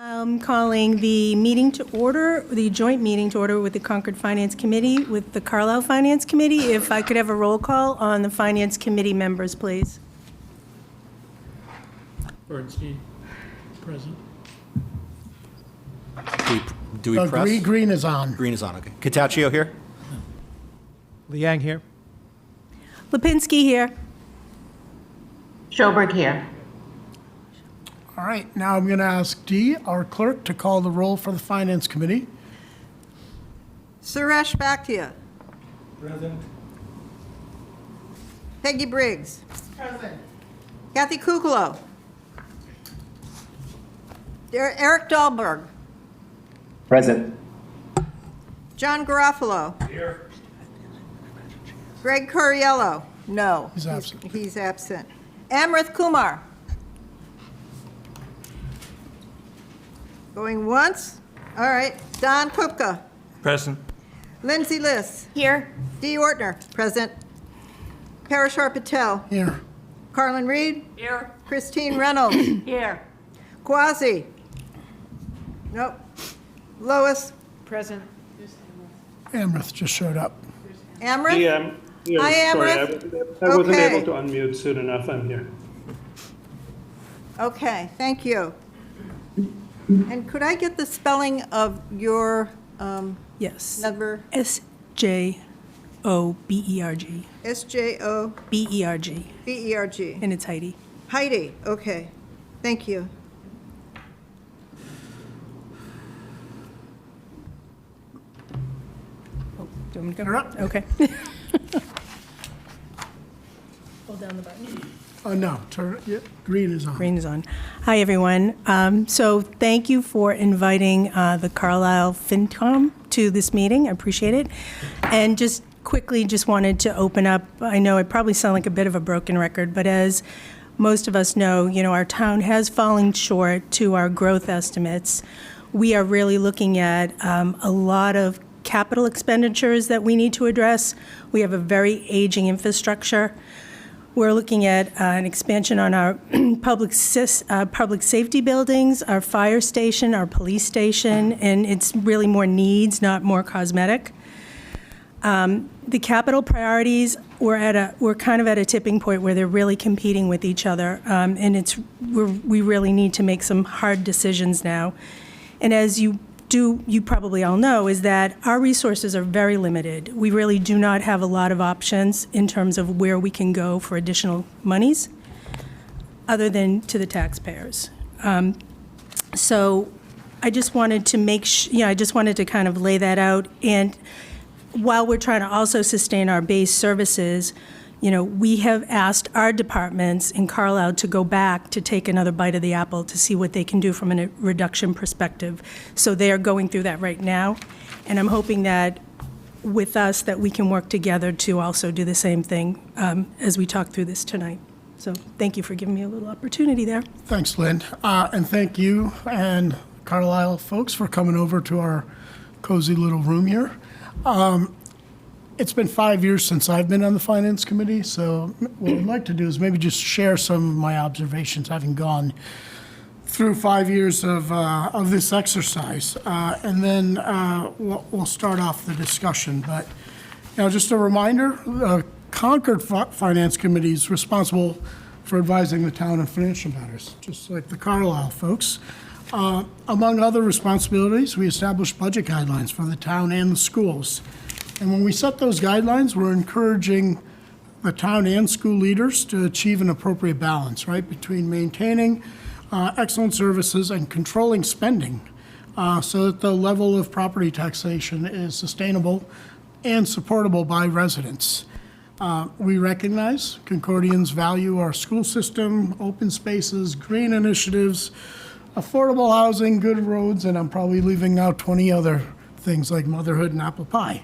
I'm calling the meeting to order, the joint meeting to order with the Concord Finance Committee, with the Carlisle Finance Committee. If I could have a roll call on the Finance Committee members, please. Bernstein, present. Do we press? Green is on. Green is on, okay. Cataccio here? Liang here. Lipinski here. Schoberg here. All right, now I'm going to ask Dee, our clerk, to call the roll for the Finance Committee. Suresh Bhatia. Present. Peggy Briggs. Present. Kathy Kuklo. Eric Dahlberg. Present. John Garofalo. Here. Greg Curiello. No. He's absent. He's absent. Amrith Kumar. Going once. All right. Don Kupka. Present. Lindsay Liss. Here. Dee Ortner. Present. Parashar Patel. Here. Carlin Reed. Here. Christine Reynolds. Here. Quasi. Nope. Lois. Present. Amrith just showed up. Amrith? Yeah, Hi, sorry, Amrith. I wasn't Okay. able to unmute soon enough. I'm here. Okay, thank you. And could I get the spelling of your Yes. number? SJOBERG. SJOBERG. BERG. And it's Heidi. Heidi, okay. Thank you. Do you want me to go? You're up. Okay. Hold down the button. No, green is on. Green is on. Hi, everyone. So thank you for inviting the Carlisle FinCom to this meeting. I appreciate it. And just quickly, just wanted to open up, I know I probably sound like a bit of a broken record, but as most of us know, our town has fallen short to our growth estimates. We are really looking at a lot of capital expenditures that we need to address. We have a very aging infrastructure. We're looking at an expansion on our public safety buildings, our fire station, our police station, and it's really more needs, not more cosmetic. The capital priorities, we're kind of at a tipping point where they're really competing with each other, and we really need to make some hard decisions now. And as you probably all know, is that our resources are very limited. We really do not have a lot of options in terms of where we can go for additional monies, other than to the taxpayers. So I just wanted to I just wanted to kind of lay that out. And while we're trying to also sustain our base services, we have asked our departments in Carlisle to go back to take another bite of the apple to see what they can do from a reduction perspective. So they are going through that right now. And I'm hoping that with us that we can work together to also do the same thing as we talk through this tonight. So thank you for giving me a little opportunity there. Thanks, Lynn. And thank you and Carlisle folks for coming over to our cozy little room here. It's been 5 years since I've been on the Finance Committee, so what I'd like to do is maybe just share some of my observations, having gone through 5 years of this exercise, and then we'll start off the discussion. But just a reminder, the Concord Finance Committee is responsible for advising the town on financial matters, just like the Carlisle folks. Among other responsibilities, we establish budget guidelines for the town and the schools. And when we set those guidelines, we're encouraging the town and school leaders to achieve an appropriate balance, right, between maintaining excellent services and controlling spending so that the level of property taxation is sustainable and supportable by residents. We recognize Concordians value our school system, open spaces, green initiatives, affordable housing, good roads, and I'm probably leaving out 20 other things like motherhood and apple pie.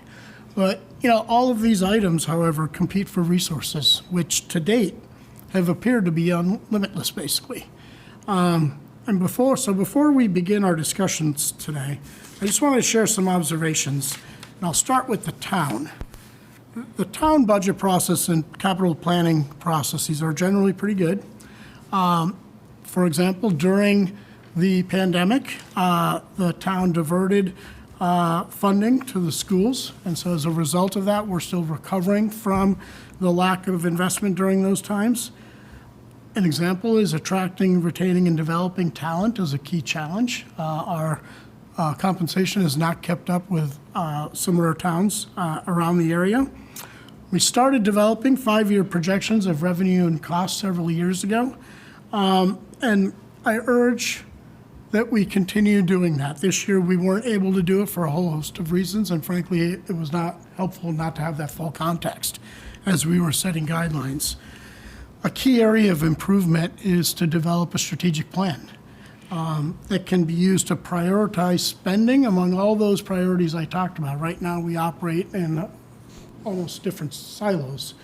But, all of these items, however, compete for resources, which to date have appeared to be limitless, basically. And before we begin our discussions today, I just want to share some observations, and I'll start with the town. The town budget process and capital planning processes are generally pretty good. For example, during the pandemic, the town diverted funding to the schools, and so as a result of that, we're still recovering from the lack of investment during those times. An example is attracting, retaining, and developing talent is a key challenge. Our compensation has not kept up with similar towns around the area. We started developing 5-year projections of revenue and costs several years ago, and I urge that we continue doing that. This year, we weren't able to do it for a whole host of reasons, and frankly, it was not helpful not to have that full context as we were setting guidelines. A key area of improvement is to develop a strategic plan that can be used to prioritize spending among all those priorities I talked about. Right now, we operate in almost different silos.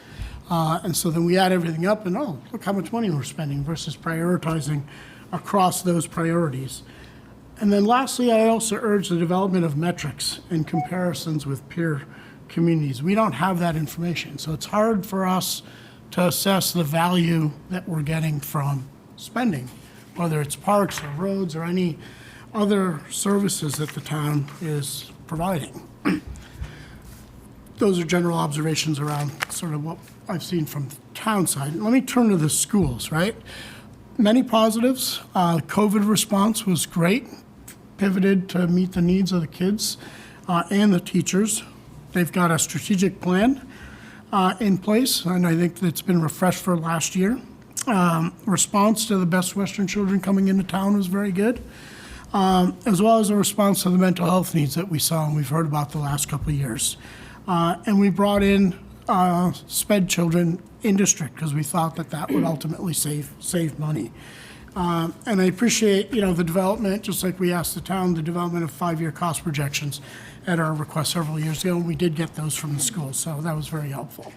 And so then we add everything up and, oh, look how much money we're spending versus prioritizing across those priorities. And then lastly, I also urge the development of metrics and comparisons with peer communities. We don't have that information, so it's hard for us to assess the value that we're getting from spending, whether it's parks or roads or any other services that the town is providing. Those are general observations around sort of what I've seen from the town side. Let me turn to the schools, right? Many positives. COVID response was great, pivoted to meet the needs of the kids and the teachers. They've got a strategic plan in place, and I think that's been refreshed for last year. Response to the Best Western children coming into town was very good, as well as a response to the mental health needs that we saw and we've heard about the last couple of years. And we brought in SPED children in district because we thought that that would ultimately save money. And I appreciate, the development, just like we asked the town, the development of 5-year cost projections at our request several years ago. And we did get those from the schools, so that was very helpful.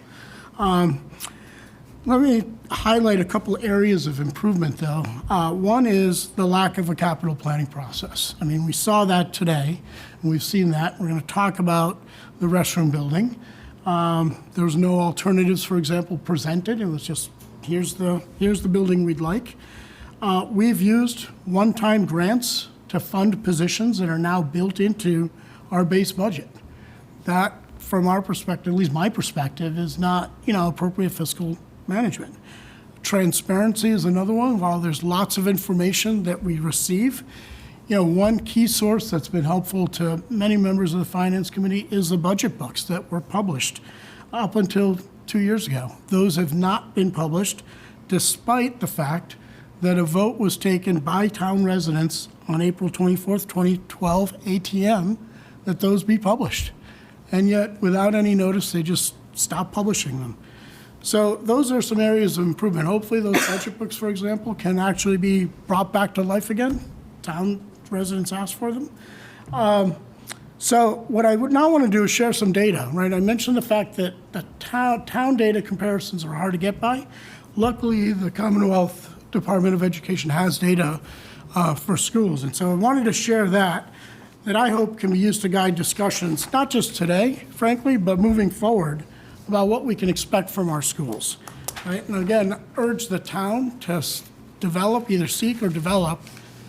Let me highlight a couple areas of improvement, though. One is the lack of a capital planning process. I mean, we saw that today, and we've seen that. We're going to talk about the restroom building. There was no alternatives, for example, presented. It was just, here's the building we'd like. We've used one-time grants to fund positions that are now built into our base budget. That, from our perspective, at least my perspective, is not, appropriate fiscal management. Transparency is another one. While there's lots of information that we receive, one key source that's been helpful to many members of the Finance Committee is the budget books that were published up until 2 years ago. Those have not been published, despite the fact that a vote was taken by town residents on April 24th, 2012, ATM, that those be published. And yet, without any notice, they just stopped publishing them. So those are some areas of improvement. Hopefully those budget books, for example, can actually be brought back to life again. Town residents asked for them. So what I would now want to do is share some data, right? I mentioned the fact that the town data comparisons are hard to get by. Luckily, the Commonwealth Department of Education has data for schools. And so I wanted to share that I hope can be used to guide discussions, not just today, frankly, but moving forward about what we can expect from our schools, right? And again, urge the town to develop, either seek or develop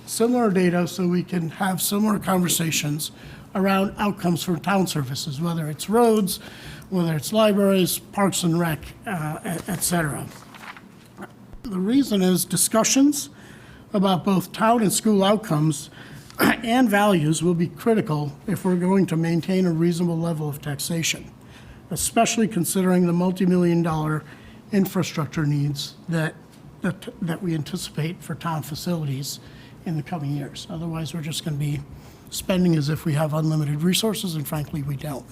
similar data so we can have similar conversations around outcomes for town services, whether it's roads, whether it's libraries, parks and rec, et cetera. The reason is discussions about both town and school outcomes and values will be critical if we're going to maintain a reasonable level of taxation, especially considering the multi-million-dollar infrastructure needs that we anticipate for town facilities in the coming years. Otherwise, we're just going to be spending as if we have unlimited resources, and frankly, we don't.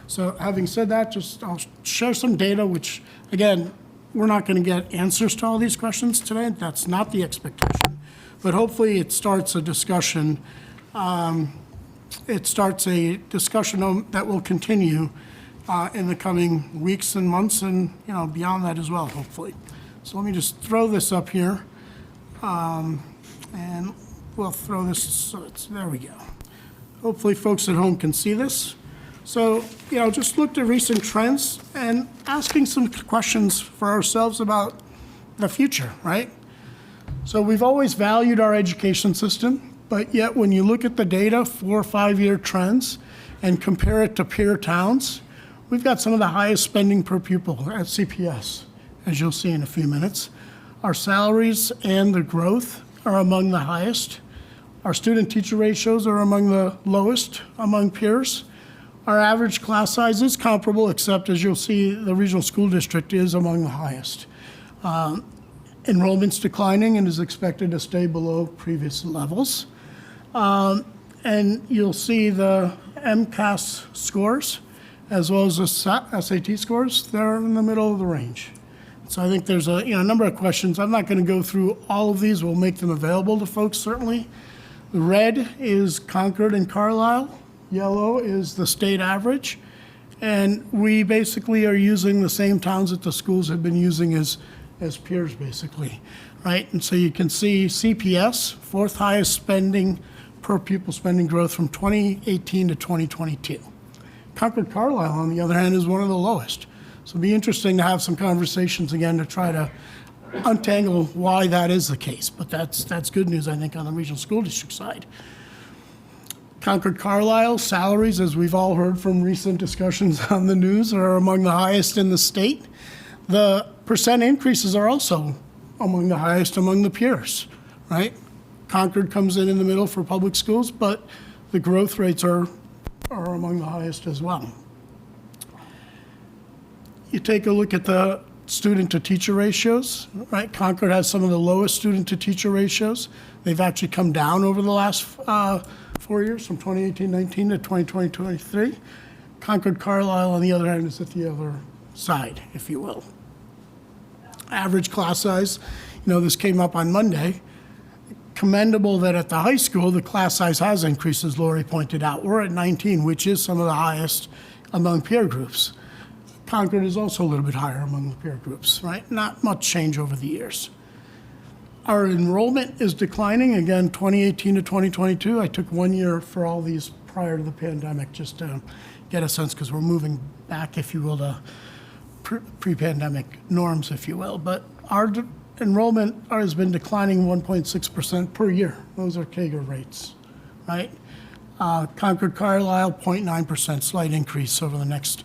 So having said that, I'll share some data, which, again, we're not going to get answers to all these questions today. That's not the expectation. But hopefully it starts a discussion. That will continue in the coming weeks and months and, beyond that as well, hopefully. So let me just throw this up here. And we'll throw this, so there we go. Hopefully folks at home can see this. So, just looked at recent trends and asking some questions for ourselves about the future, right? So we've always valued our education system, but yet when you look at the data, 4 or 5 year trends, and compare it to peer towns, we've got some of the highest spending per pupil at CPS, as you'll see in a few minutes. Our salaries and the growth are among the highest. Our student-teacher ratios are among the lowest among peers. Our average class size is comparable, except as you'll see, the regional school district is among the highest. Enrollment's declining and is expected to stay below previous levels. And you'll see the MCAS scores, as well as the SAT scores, they're in the middle of the range. So I think there's a number of questions. I'm not going to go through all of these. We'll make them available to folks, certainly. The red is Concord and Carlisle. Yellow is the state average. And we basically are using the same towns that the schools have been using as peers, basically, right? And so you can see CPS, fourth highest spending per pupil spending growth from 2018 to 2022. Concord Carlisle, on the other hand, is one of the lowest. So it'll be interesting to have some conversations again to try to untangle why that is the case. But that's good news, I think, on the regional school district side. Concord Carlisle salaries, as we've all heard from recent discussions on the news, are among the highest in the state. The percent increases are also among the highest among the peers, right? Concord comes in the middle for public schools, but the growth rates are among the highest as well. You take a look at the student-to-teacher ratios, right? Concord has some of the lowest student-to-teacher ratios. They've actually come down over the last 4 years, from 2018-19 to 2020-23. Concord Carlisle, on the other hand, is at the other side, if you will. Average class size, this came up on Monday. Commendable that at the high school, the class size has increased, as Lori pointed out. We're at 19, which is some of the highest among peer groups. Concord is also a little bit higher among the peer groups, right? Not much change over the years. Our enrollment is declining, again, 2018 to 2022. I took 1 year for all these prior to the pandemic, just to get a sense, because we're moving back, if you will, to pre-pandemic norms, if you will. But our enrollment has been declining 1.6% per year. Those are CAGR rates, right? Concord Carlisle, 0.9%, slight increase over the next,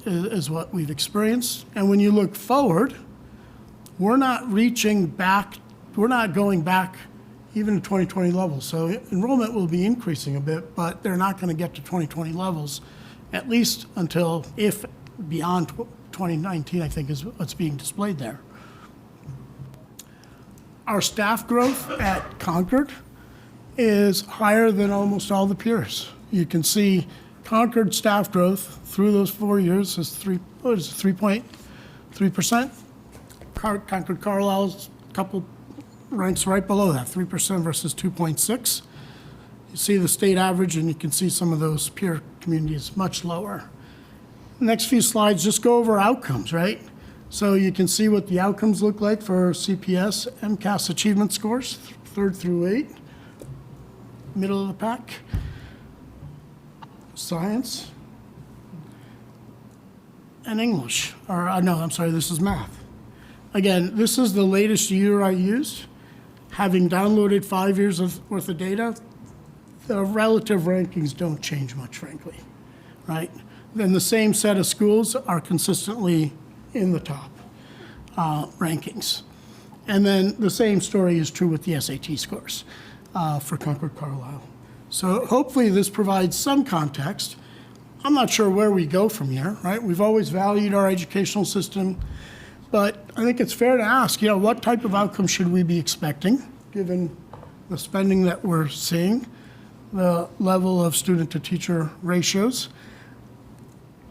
is what we've experienced. And when you look forward, we're not going back even to 2020 levels. So enrollment will be increasing a bit, but they're not going to get to 2020 levels, at least until, if beyond 2019, I think is what's being displayed there. Our staff growth at Concord is higher than almost all the peers. You can see Concord staff growth through those 4 years is 3.3%. Concord Carlisle's couple ranks right below that, 3% versus 2.6. You see the state average, and you can see some of those peer communities much lower. The next few slides just go over outcomes, right? So you can see what the outcomes look like for CPS, MCAS achievement scores, 3rd through 8, middle of the pack. Science and English, this is math. Again, this is the latest year I used. Having downloaded 5 years worth of data, the relative rankings don't change much, frankly, right? Then the same set of schools are consistently in the top rankings. And then the same story is true with the SAT scores for Concord Carlisle. So hopefully this provides some context. I'm not sure where we go from here, right? We've always valued our educational system, but I think it's fair to ask, what type of outcome should we be expecting, given the spending that we're seeing, the level of student-to-teacher ratios.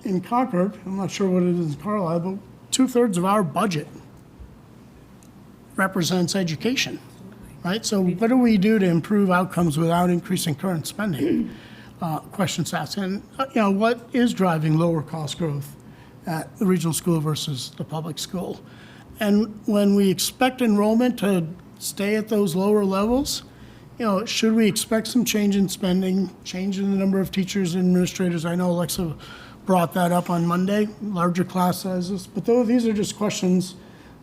In Concord, I'm not sure what it is in Carlisle, but 2/3 of our budget represents education, right? So what do we do to improve outcomes without increasing current spending? Questions asked. And, what is driving lower cost growth at the regional school versus the public school? And when we expect enrollment to stay at those lower levels, should we expect some change in spending, change in the number of teachers and administrators? I know Alexa brought that up on Monday, larger class sizes. But these are just questions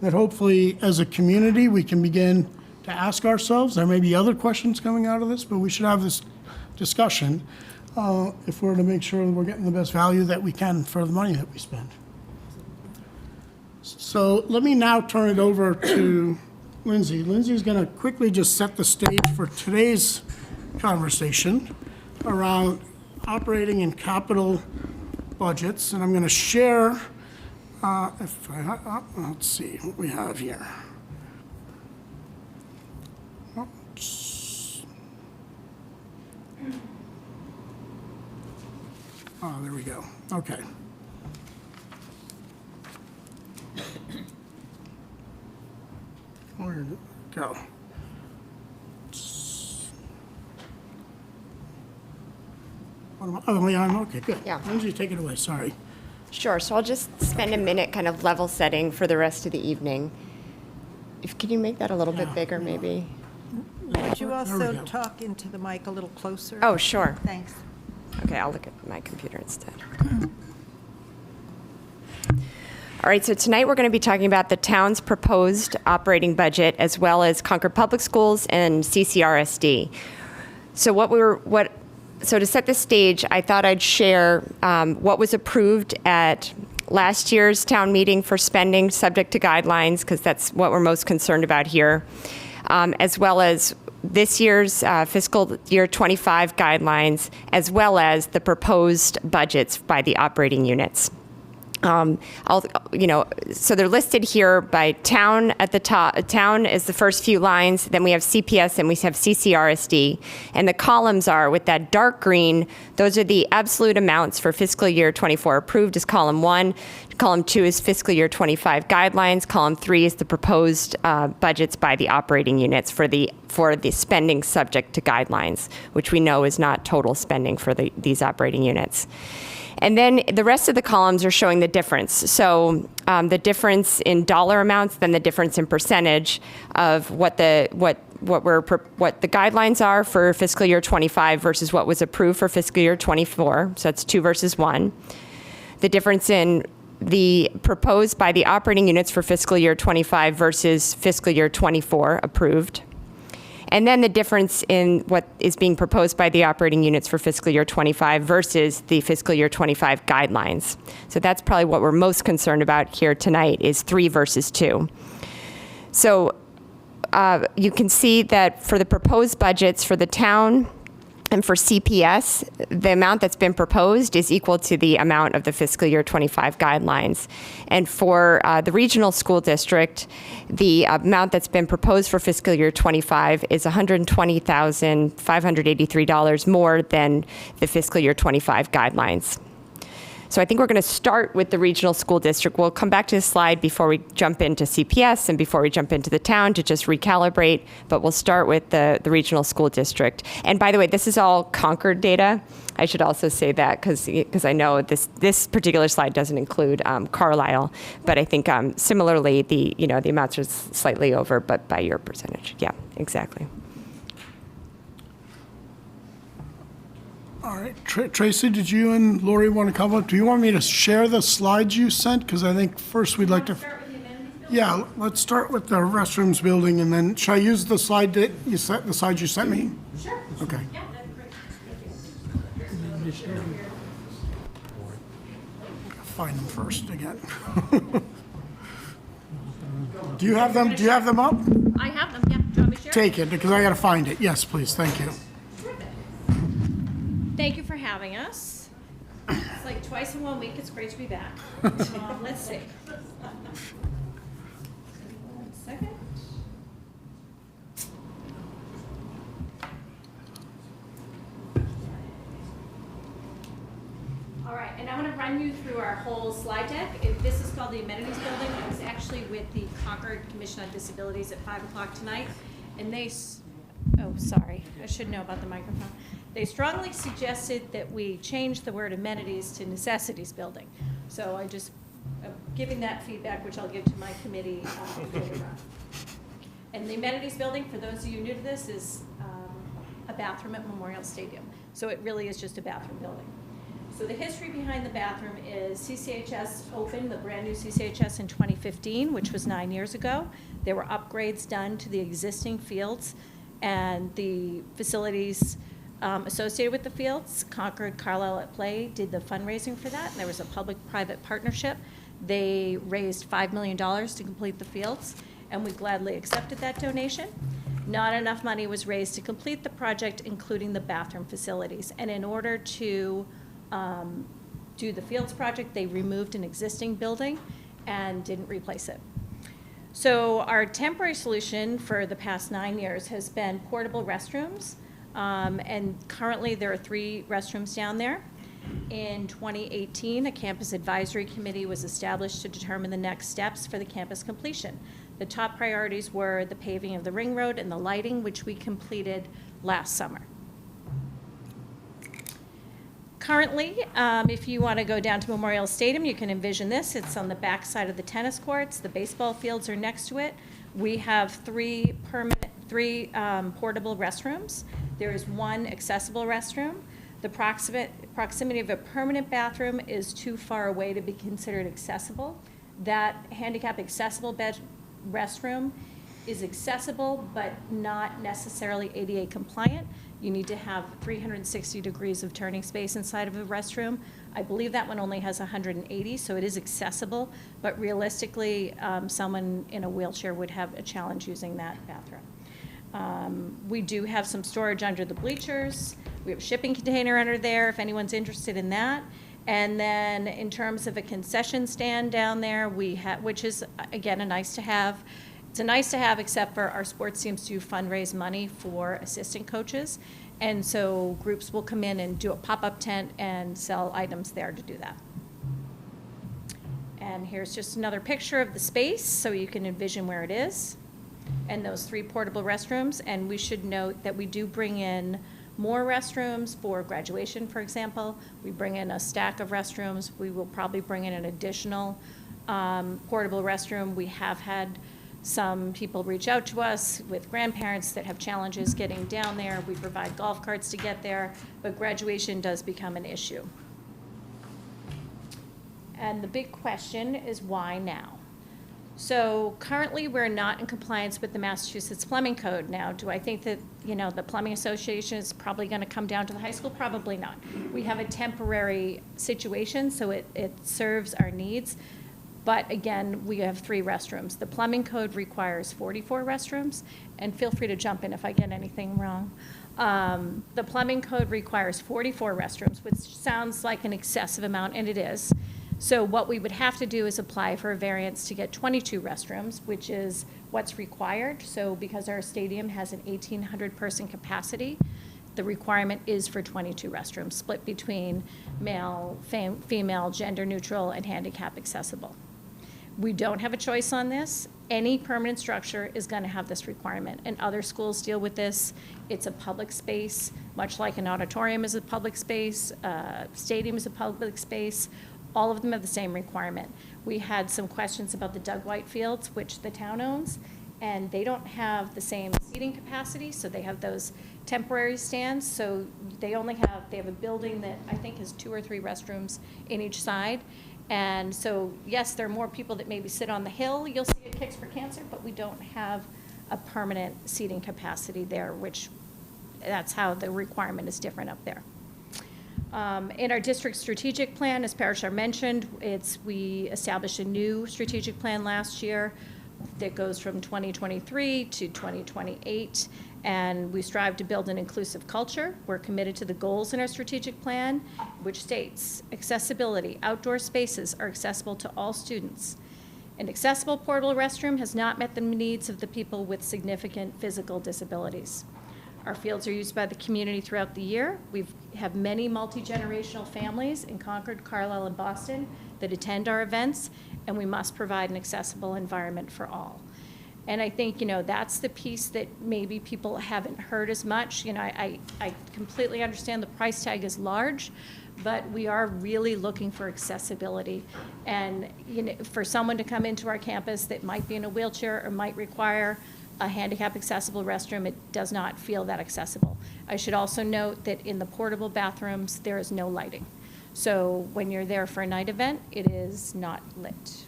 that hopefully, as a community, we can begin to ask ourselves. There may be other questions coming out of this, but we should have this discussion if we're to make sure that we're getting the best value that we can for the money that we spend. So let me now turn it over to Lindsay. Lindsay's going to quickly just set the stage for today's conversation around operating and capital budgets, and I'm going to share, let's see what we have here. Oh, there we go. Okay. Where did it go? Oh, yeah, I'm okay, good. Yeah. Lindsay, take it away, sorry. Sure, so I'll just spend a minute kind of level setting for the rest of the evening. Can you make that a little bit bigger, maybe? Would you There we also go. talk into the mic a little closer? Oh, sure. Thanks. Okay, I'll look at my computer instead. All right, so tonight we're going to be talking about the town's proposed operating budget as well as Concord Public Schools and CCRSD. So to set the stage, I thought I'd share what was approved at last year's town meeting for spending subject to guidelines, because that's what we're most concerned about here, as well as this year's fiscal year 25 guidelines, as well as the proposed budgets by the operating units. So they're listed here by town at the top. Town is the first few lines, then we have CPS and we have CCRSD. And the columns are, with that dark green, those are the absolute amounts for fiscal year 24 approved is column 1. Column 2 is fiscal year 25 guidelines. Column 3 is the proposed budgets by the operating units for the spending subject to guidelines, which we know is not total spending for these operating units. And then the rest of the columns are showing the difference. So the difference in dollar amounts, then the difference in percentage of what the guidelines are for fiscal year 25 versus what was approved for fiscal year 24. So that's 2 versus 1. The difference in the proposed by the operating units for fiscal year 25 versus fiscal year 24 approved. And then the difference in what is being proposed by the operating units for fiscal year 25 versus the fiscal year 25 guidelines. So that's probably what we're most concerned about here tonight is 3 versus 2. So you can see that for the proposed budgets for the town and for CPS, the amount that's been proposed is equal to the amount of the fiscal year 25 guidelines. And for the regional school district, the amount that's been proposed for fiscal year 25 is $120,583 more than the fiscal year 25 guidelines. So I think we're going to start with the regional school district. We'll come back to this slide before we jump into CPS and before we jump into the town to just recalibrate, but we'll start with the regional school district. And by the way, this is all Concord data. I should also say that because I know this particular slide doesn't include Carlisle, but I think similarly the amounts are slightly over, but by your percentage. Yeah, exactly. All right, Tracy, did you and Lori want to come up? Do you want me to share the slides you sent? Because I think first we'd like to. Yeah, let's start with the restrooms building, and then should I use the slide that you sent? The slides you sent me? Sure. Okay. Yeah, that'd be great. Find them first again. Do you have them? Do you have them up? I have them, yeah. Do you want me to share? Take it because I got to find it. Yes, please. Thank you. Thank you for having us. It's like twice in 1 week. It's great to be back. Let's see. 1 second. All right, and I'm going to run you through our whole slide deck. This is called the Amenities Building. I was actually with the Concord Commission on Disabilities at 5 o'clock tonight, and oh, sorry, I should know about the microphone. They strongly suggested that we change the word amenities to necessities building. So I'm giving that feedback, which I'll give to my committee later on. And the amenities building, for those of you new to this, is a bathroom at Memorial Stadium. So it really is just a bathroom building. So the history behind the bathroom is CCHS opened, the brand-new CCHS in 2015, which was 9 years ago. There were upgrades done to the existing fields and the facilities associated with the fields. Concord, Carlisle at Play did the fundraising for that, and there was a public-private partnership. They raised $5 million to complete the fields, and we gladly accepted that donation. Not enough money was raised to complete the project, including the bathroom facilities. And in order to do the fields project, they removed an existing building and didn't replace it. So our temporary solution for the past 9 years has been portable restrooms. And currently there are 3 restrooms down there. In 2018, a campus advisory committee was established to determine the next steps for the campus completion. The top priorities were the paving of the ring road and the lighting, which we completed last summer. Currently, if you want to go down to Memorial Stadium, you can envision this. It's on the back side of the tennis courts. The baseball fields are next to it. We have 3 portable restrooms. There is 1 accessible restroom. The proximity of a permanent bathroom is too far away to be considered accessible. That handicap accessible restroom is accessible but not necessarily ADA compliant. You need to have 360 degrees of turning space inside of a restroom. I believe that one only has 180, so it is accessible, but realistically, someone in a wheelchair would have a challenge using that bathroom. We do have some storage under the bleachers. We have a shipping container under there if anyone's interested in that. And then in terms of a concession stand down there, we have, which is, again, a nice to have. It's a nice to have, except for our sports teams do fundraise money for assistant coaches. And so groups will come in and do a pop-up tent and sell items there to do that. And here's just another picture of the space so you can envision where it is. And those 3 portable restrooms. And we should note that we do bring in more restrooms for graduation, for example. We bring in a stack of restrooms. We will probably bring in an additional portable restroom. We have had some people reach out to us with grandparents that have challenges getting down there. We provide golf carts to get there, but graduation does become an issue. And the big question is why now? So currently, we're not in compliance with the Massachusetts Plumbing Code. Now, do I think that, the Plumbing Association is probably going to come down to the high school? Probably not. We have a temporary situation, so it serves our needs. But again, we have 3 restrooms. The Plumbing Code requires 44 restrooms, and feel free to jump in if I get anything wrong. The Plumbing Code requires 44 restrooms, which sounds like an excessive amount, and it is. So what we would have to do is apply for a variance to get 22 restrooms, which is what's required. So because our stadium has an 1,800 person capacity, the requirement is for 22 restrooms, split between male, female, gender neutral, and handicap accessible. We don't have a choice on this. Any permanent structure is going to have this requirement, and other schools deal with this. It's a public space, much like an auditorium is a public space, stadium is a public space. All of them have the same requirement. We had some questions about the Doug White Fields, which the town owns, and they don't have the same seating capacity, so they have those temporary stands. So they have a building that I think has 2 or 3 restrooms in each side. And so, yes, there are more people that maybe sit on the hill. You'll see at Kicks for Cancer, but we don't have a permanent seating capacity there, which that's how the requirement is different up there. In our district strategic plan, as Parashar mentioned, we established a new strategic plan last year that goes from 2023 to 2028, and we strive to build an inclusive culture. We're committed to the goals in our strategic plan, which states accessibility, outdoor spaces are accessible to all students. An accessible portable restroom has not met the needs of the people with significant physical disabilities. Our fields are used by the community throughout the year. We have many multi-generational families in Concord, Carlisle, and Boston that attend our events, and we must provide an accessible environment for all. And I think, that's the piece that maybe people haven't heard as much. I completely understand the price tag is large, but we are really looking for accessibility. And for someone to come into our campus that might be in a wheelchair or might require a handicap accessible restroom, it does not feel that accessible. I should also note that in the portable bathrooms, there is no lighting. So when you're there for a night event, it is not lit.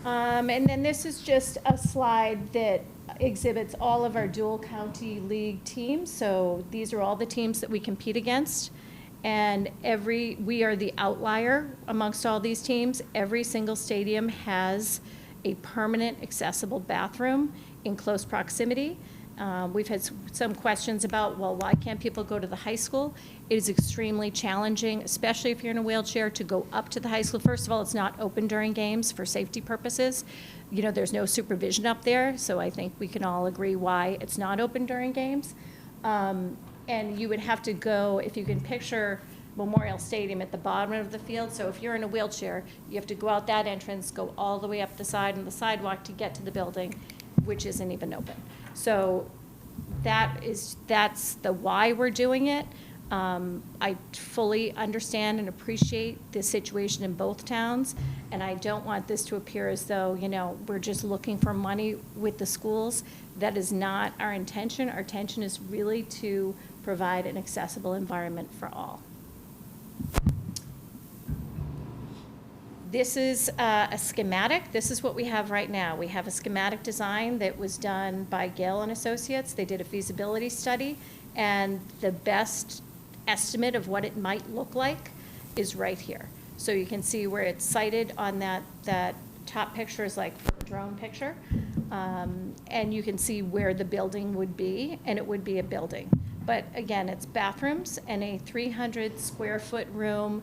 And then this is just a slide that exhibits all of our dual county league teams. So these are all the teams that we compete against. And we are the outlier amongst all these teams. Every single stadium has a permanent accessible bathroom in close proximity. We've had some questions about, well, why can't people go to the high school? It is extremely challenging, especially if you're in a wheelchair, to go up to the high school. First of all, it's not open during games for safety purposes. You know, there's no supervision up there, so I think we can all agree why it's not open during games. And you would have to go, if you can picture Memorial Stadium at the bottom of the field, so if you're in a wheelchair, you have to go out that entrance, go all the way up the side and the sidewalk to get to the building, which isn't even open. So that's the why we're doing it. I fully understand and appreciate the situation in both towns, and I don't want this to appear as though, you know, we're just looking for money with the schools. That is not our intention. Our intention is really to provide an accessible environment for all. This is a schematic. This is what we have right now. We have a schematic design that was done by Gale and Associates. They did a feasibility study, and the best estimate of what it might look like is right here. So you can see where it's sited on that top picture is like a drone picture. And you can see where the building would be, and it would be a building. But again, it's bathrooms and a 300 square foot room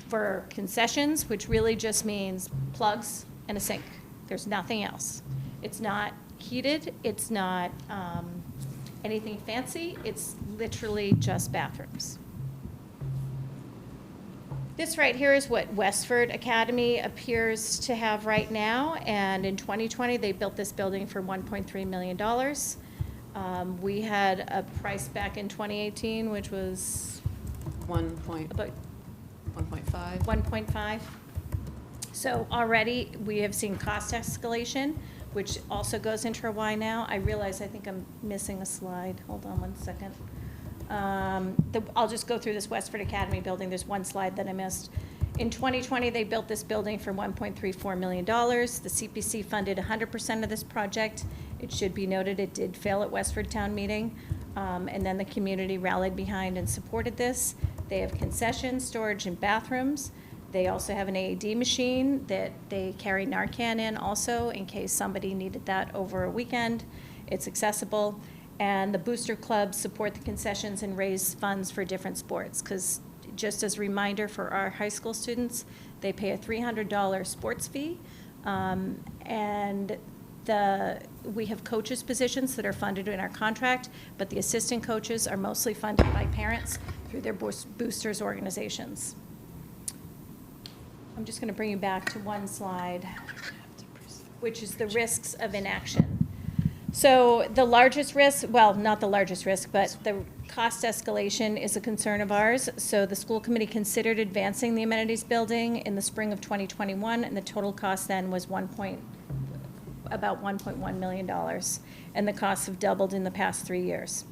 for concessions, which really just means plugs and a sink. There's nothing else. It's not heated, it's not anything fancy, it's literally just bathrooms. This right here is what Westford Academy appears to have right now, and in 2020 they built this building for $1.3 million. We had a price back in 2018, which was about 1.5. 1.5. So already we have seen cost escalation, which also goes into our why now. I realize I think I'm missing a slide. Hold on one second. I'll just go through this Westford Academy building. There's one slide that I missed. In 2020, they built this building for $1.34 million. The CPC funded 100% of this project. It should be noted it did fail at Westford Town Meeting, and then the community rallied behind and supported this. They have concessions, storage, and bathrooms. They also have an AED machine that they carry Narcan in also in case somebody needed that over a weekend. It's accessible. And the booster clubs support the concessions and raise funds for different sports, because just as a reminder for our high school students, they pay a $300 sports fee, and we have coaches positions that are funded in our contract, but the assistant coaches are mostly funded by parents through their boosters organizations. I'm just going to bring you back to one slide, which is the risks of inaction. So the largest risk, well, not the largest risk, but the cost escalation is a concern of ours. So the school committee considered advancing the amenities building in the spring of 2021, and the total cost then was about $1.1 million, and the costs have doubled in the past 3 years.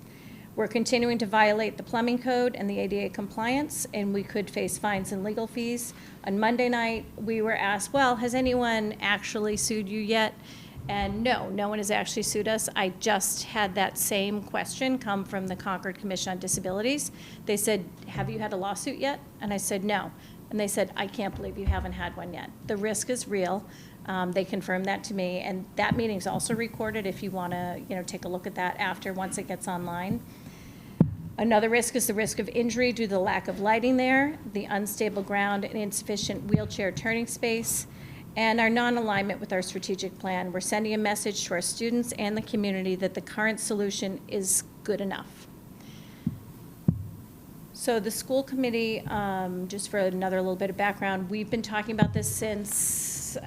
We're continuing to violate the plumbing code and the ADA compliance, and we could face fines and legal fees. On Monday night, we were asked, well, has anyone actually sued you yet? And no one has actually sued us. I just had that same question come from the Concord Commission on Disabilities. They said, have you had a lawsuit yet? And I said, no. And they said, I can't believe you haven't had one yet. The risk is real. They confirmed that to me, and that meeting's also recorded if you want to, take a look at that after, once it gets online. Another risk is the risk of injury due to the lack of lighting there, the unstable ground and insufficient wheelchair turning space, and our non-alignment with our strategic plan. We're sending a message to our students and the community that the current solution is good enough. So the school committee, just for another little bit of background, we've been talking about this since,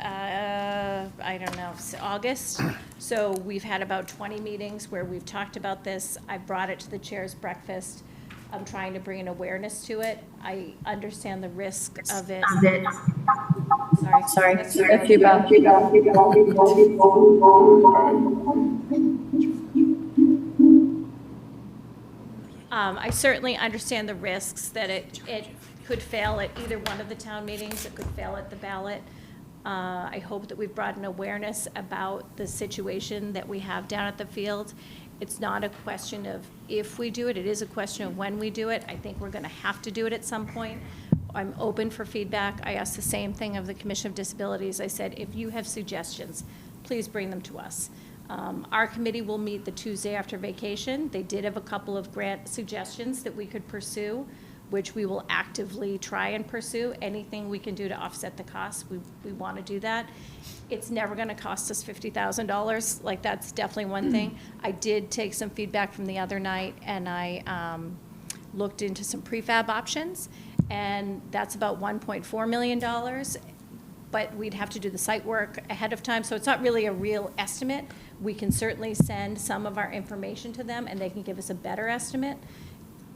August. So we've had about 20 meetings where we've talked about this. I brought it to the chair's breakfast. I'm trying to bring an awareness to it. I understand the risk of it. Sorry. I certainly understand the risks that it could fail at either one of the town meetings, it could fail at the ballot. I hope that we've brought an awareness about the situation that we have down at the field. It's not a question of if we do it, it is a question of when we do it. I think we're gonna have to do it at some point. I'm open for feedback. I asked the same thing of the Commission of Disabilities. I said, if you have suggestions, please bring them to us. Our committee will meet the Tuesday after vacation. They did have a couple of grant suggestions that we could pursue, which we will actively try and pursue. Anything we can do to offset the costs, we want to do that. It's never going to cost us $50,000. Like, that's definitely one thing. I did take some feedback from the other night, and I looked into some prefab options, and that's about $1.4 million. But we'd have to do the site work ahead of time, so it's not really a real estimate. We can certainly send some of our information to them, and they can give us a better estimate.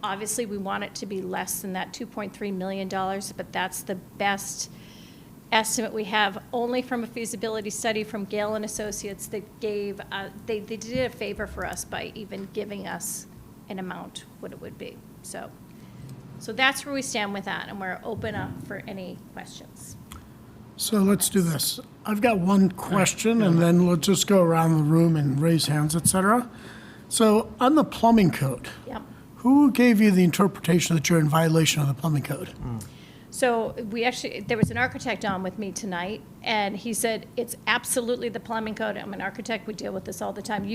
Obviously, we want it to be less than that $2.3 million, but that's the best estimate we have, only from a feasibility study from Gale and Associates that gave, they did a favor for us by even giving us an amount, what it would be. So that's where we stand with that, and we're open up for any questions. So let's do this. I've got one question, and then we'll just go around the room and raise hands, et cetera. So on the plumbing code, Yep. who gave you the interpretation that you're in violation of the plumbing code? So there was an architect on with me tonight, and he said, it's absolutely the plumbing code. I'm an architect, we deal with this all the time.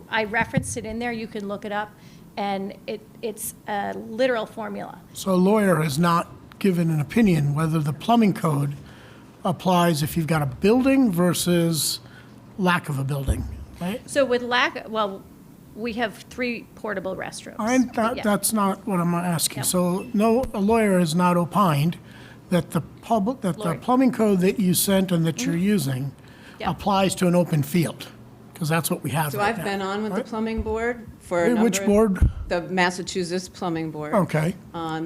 I referenced it in there, you can look it up, and it's a literal formula. So a lawyer has not given an opinion whether the plumbing code applies if you've got a building versus lack of a building, right? So with we have 3 portable restrooms. Yeah. That's not what I'm asking. Yep. So no, a lawyer has not opined that the Lawyer. plumbing code that you sent and that you're using Yep. applies to an open field, because that's what we have So right I've now, been on with the right? plumbing board for a Wait, number. which board? The Massachusetts Plumbing Board. Okay,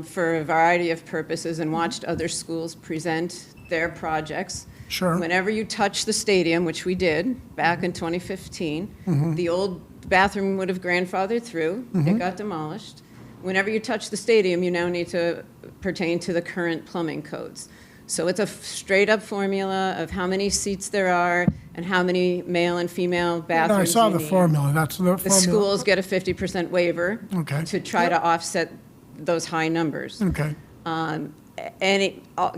For a variety of purposes, and watched other schools present their projects. Sure. Whenever you touch the stadium, which we did back in 2015, Mm-hmm. the old bathroom would have grandfathered through. It got demolished. Whenever you touch the stadium, you now need to pertain to the current plumbing codes. So it's a straight-up formula of how many seats there are and how many male and female no, bathrooms I saw you the need. formula, that's the The formula. schools get a 50% waiver Okay. to try to offset those high numbers. Okay,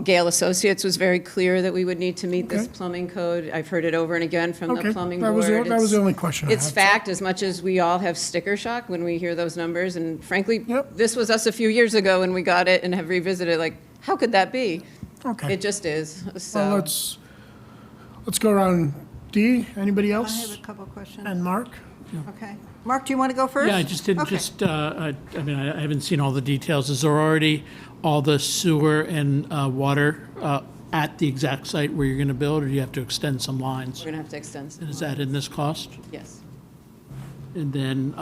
Gale Associates was very clear that we would need to meet this Okay. plumbing code. I've heard it over and again from Okay. the plumbing That board. was the- that was the It's- only question I It's had. fact, as much as we all have sticker shock when we hear those numbers. And frankly, Yep. this was us a few years ago when we got it and have revisited, like, how could that be? okay. It just is, Well, so. let's go around. Dee, anybody I else? have a couple of questions. And Mark? Okay. Mark, do you want to go first? Yeah, I just didn't, Okay. I haven't seen all the details. Is there already all the sewer and water at the exact site where you're going to build, or do you have to extend some lines? We're going to have to extend some. And is that in this cost? Yes. And then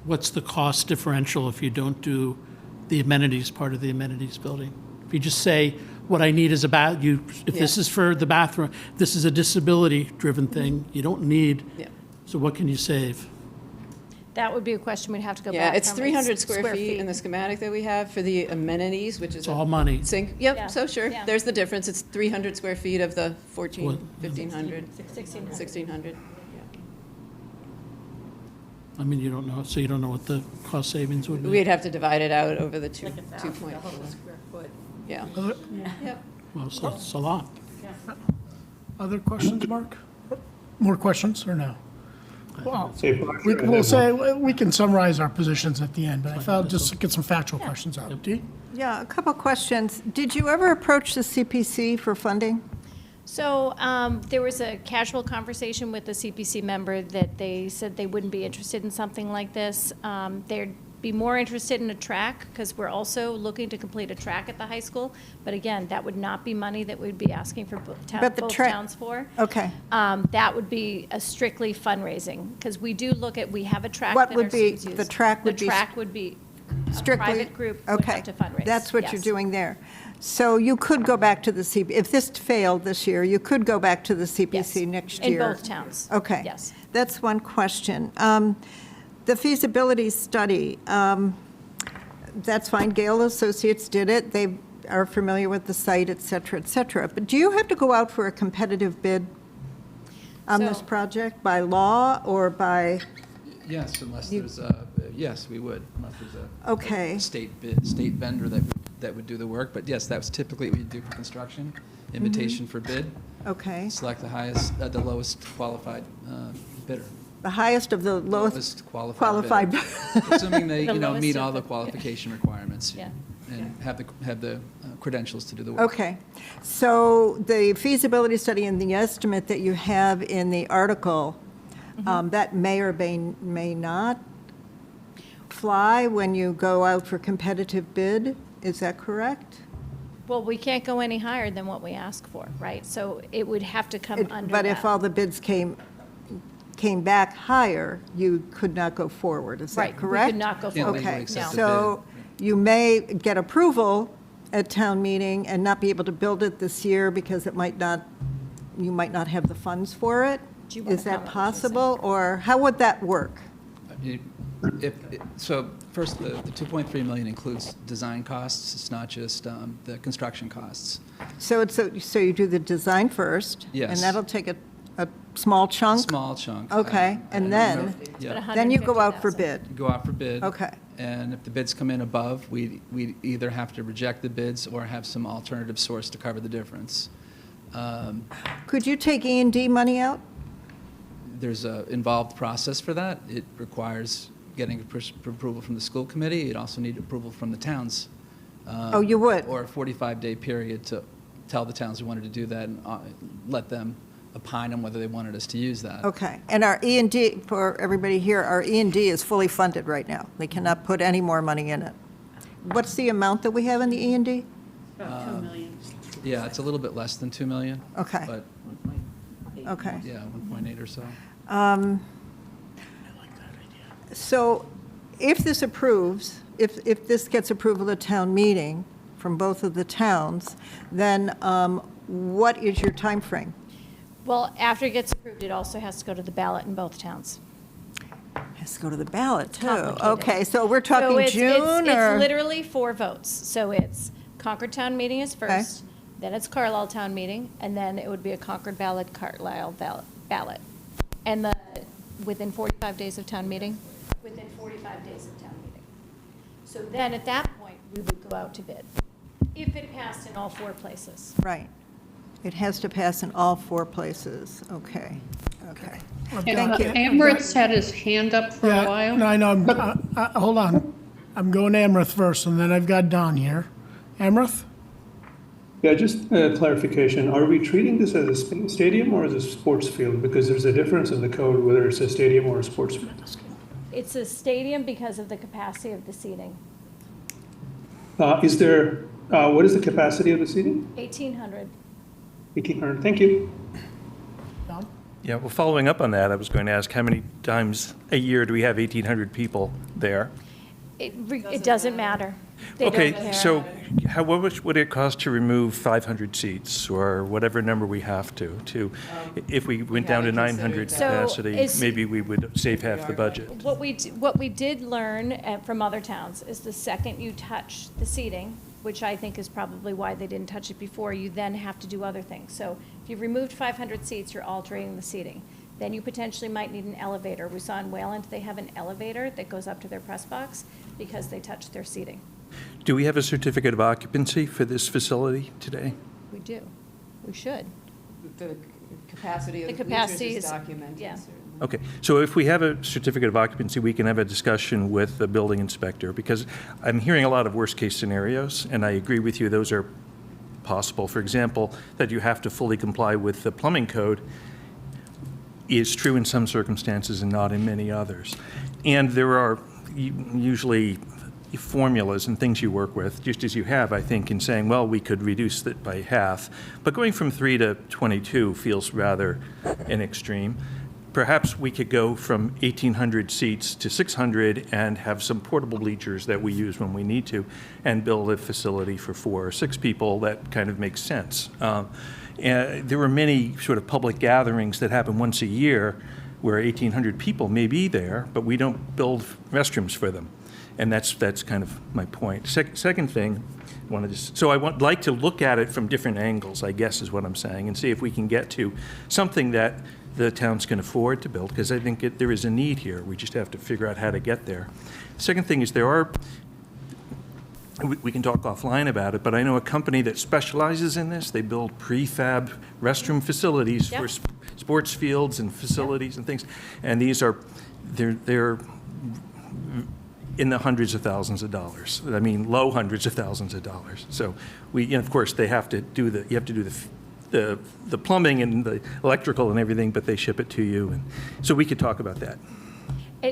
what's the cost differential if you don't do the amenities part of the amenities building? If you just say, what I need is if this Yeah. is for the bathroom, this is a disability-driven thing, you don't need, Yeah. so what can you save? That would be a question we'd have to go back. Yeah, it's from. 300 square feet in the schematic that we have for the amenities, which is. It's all money. Sink, Yeah. yep, so sure. Yeah. There's the difference. It's 300 square feet of the What? 1,500, 1600. 1,600. I mean, you don't know, so you don't know what the cost savings would be? We'd have to divide it out over the 2.4. Yeah. Yep. Well, so it's a lot. Other questions, Mark? More questions, or no? Well, Say, we can summarize our positions at the end, but I thought just to get some factual questions out. Dee? Yeah, a couple of questions. Did you ever approach the CPC for funding? So there was a casual conversation with the CPC member that they said they wouldn't be interested in something like this. They'd be more interested in a track, because we're also looking to complete a track at the high school. But again, that would not be money that we'd be asking for both But the towns for. Okay. That would be a strictly fundraising, because we have a track What that would our be- students use. the track would be The track would be a Strictly? private group would Okay. have to fundraise. That's what you're yes. doing there. So you could go back to the if this failed this year, you could go back to the CPC Yes. next In year? both towns. Okay. Yes. That's one question. The feasibility study, that's fine, Gale Associates did it, they are familiar with the site, et cetera, but do you have to go out for a competitive bid on this So- project by law or by, Yes, unless You- there's yes, we would, unless there's okay, a state vendor that would do the work. But yes, that's typically what you do for construction, invitation for bid, okay. select the lowest qualified bidder. The highest of the lowest qualified qualified. bidder. Assuming they, The lowest meet of all the the- qualification requirements. Yeah. And have the credentials to do the work. Okay, so the feasibility study and the estimate that you have in the article, that may or may not fly when you go out for competitive bid, is that correct? Well, we can't go any higher than what we ask for, right? So it would have to come under But if that. all the bids came back higher, you could not go forward, is Right, that we correct? could not go Can't forward. legally Okay, accept the so you may get approval at town meeting and not be able to build it this year because it might not, you might not have the funds for it? Do you wanna Is that comment, possible, or how would that work? So first, the 2.3 million includes design costs. It's not just the construction costs. So you do the design first? And Yes. that'll take a small chunk? Small chunk. Okay, and I don't then- know if- yeah. Then you go out for 150,000. bid? You go out for bid. Okay. And if the bids come in above, we either have to reject the bids or have some alternative source to cover the difference. Could you take E&D money out? There's a involved process for that. It requires getting approval from the school committee. It also needs approval from the towns. Oh, you would? Or a 45-day period to tell the towns we wanted to do that and let them opine on whether they wanted us to use that. Okay, and our E&D, for everybody here, our E&D is fully funded right now. They cannot put any more money in it. What's the amount that we have in the E&D? Yeah, it's a little bit less than 2 million. Okay. But, Okay. yeah, 1.8 or so. So if this approves, if this gets approval at town meeting from both of the towns, then what is your time frame? Well, after it gets approved, it also has to go to the ballot in both towns. Has to go to the ballot, too. Complicated. Okay, so we're So talking it's- June, or? It's literally 4 votes. So it's Concord Town Meeting is Okay. first, then it's Carlisle Town Meeting, and then it would be a Concord ballot, Carlisle ballot. And within 45 days of town meeting? Within 45 days of town meeting. So then, at that point, we would go out to bid, if it passed in all 4 places. Right. It has to pass in all 4 places. Okay, okay. Thank you. Amrit's had his hand up for a while. No, I know, hold on. I'm going Amrith first, and then I've got Don here. Amrith? Yeah, just clarification. Are we treating this as a stadium or as a sports field? Because there's a difference in the code whether it's a stadium or a sports field. It's a stadium because of the capacity of the seating, What is the capacity of the seating? 1,800. 1,800. Thank you. Don? Yeah, well, following up on that, I was going to ask, how many times a year do we have 1,800 people there? It doesn't matter. They don't Okay, care. so what much would it cost to remove 500 seats, or whatever number we have to, if we went down to haven't 900 considered that. capacity, So maybe we would save half the budget? What we did learn from other towns is the second you touch the seating, which I think is probably why they didn't touch it before, you then have to do other things. So if you've removed 500 seats, you're altering the seating. Then you potentially might need an elevator. We saw in Wayland, they have an elevator that goes up to their press box because they touched their seating. Do we have a certificate of occupancy for this facility today? We do. We should. The capacity of The the capacity bleachers is is- documented. yeah. certainly. Okay, so if we have a certificate of occupancy, we can have a discussion with the building inspector, because I'm hearing a lot of worst-case scenarios, and I agree with you, those are possible. For example, that you have to fully comply with the plumbing code is true in some circumstances and not in many others. And there are usually formulas and things you work with, just as you have, I think, in saying, well, we could reduce it by half. But going from 3 to 22 feels rather an extreme. Perhaps we could go from 1,800 seats to 600 and have some portable bleachers that we use when we need to, and build a facility for 4 or 6 people. That kind of makes sense. And there were many sort of public gatherings that happen once a year where 1,800 people may be there, but we don't build restrooms for them. And that's kind of my point. Second thing, I would like to look at it from different angles, I guess is what I'm saying, and see if we can get to something that the towns can afford to build, because I think there is a need here. We just have to figure out how to get there. Second thing is we can talk offline about it, but I know a company that specializes in this. They build prefab restroom facilities for sports fields and facilities and things. And they're in the hundreds of thousands of dollars. I mean, low hundreds of thousands of dollars. So of course, you have to do the plumbing and the electrical and everything, but they ship it to you. And so we could talk about that.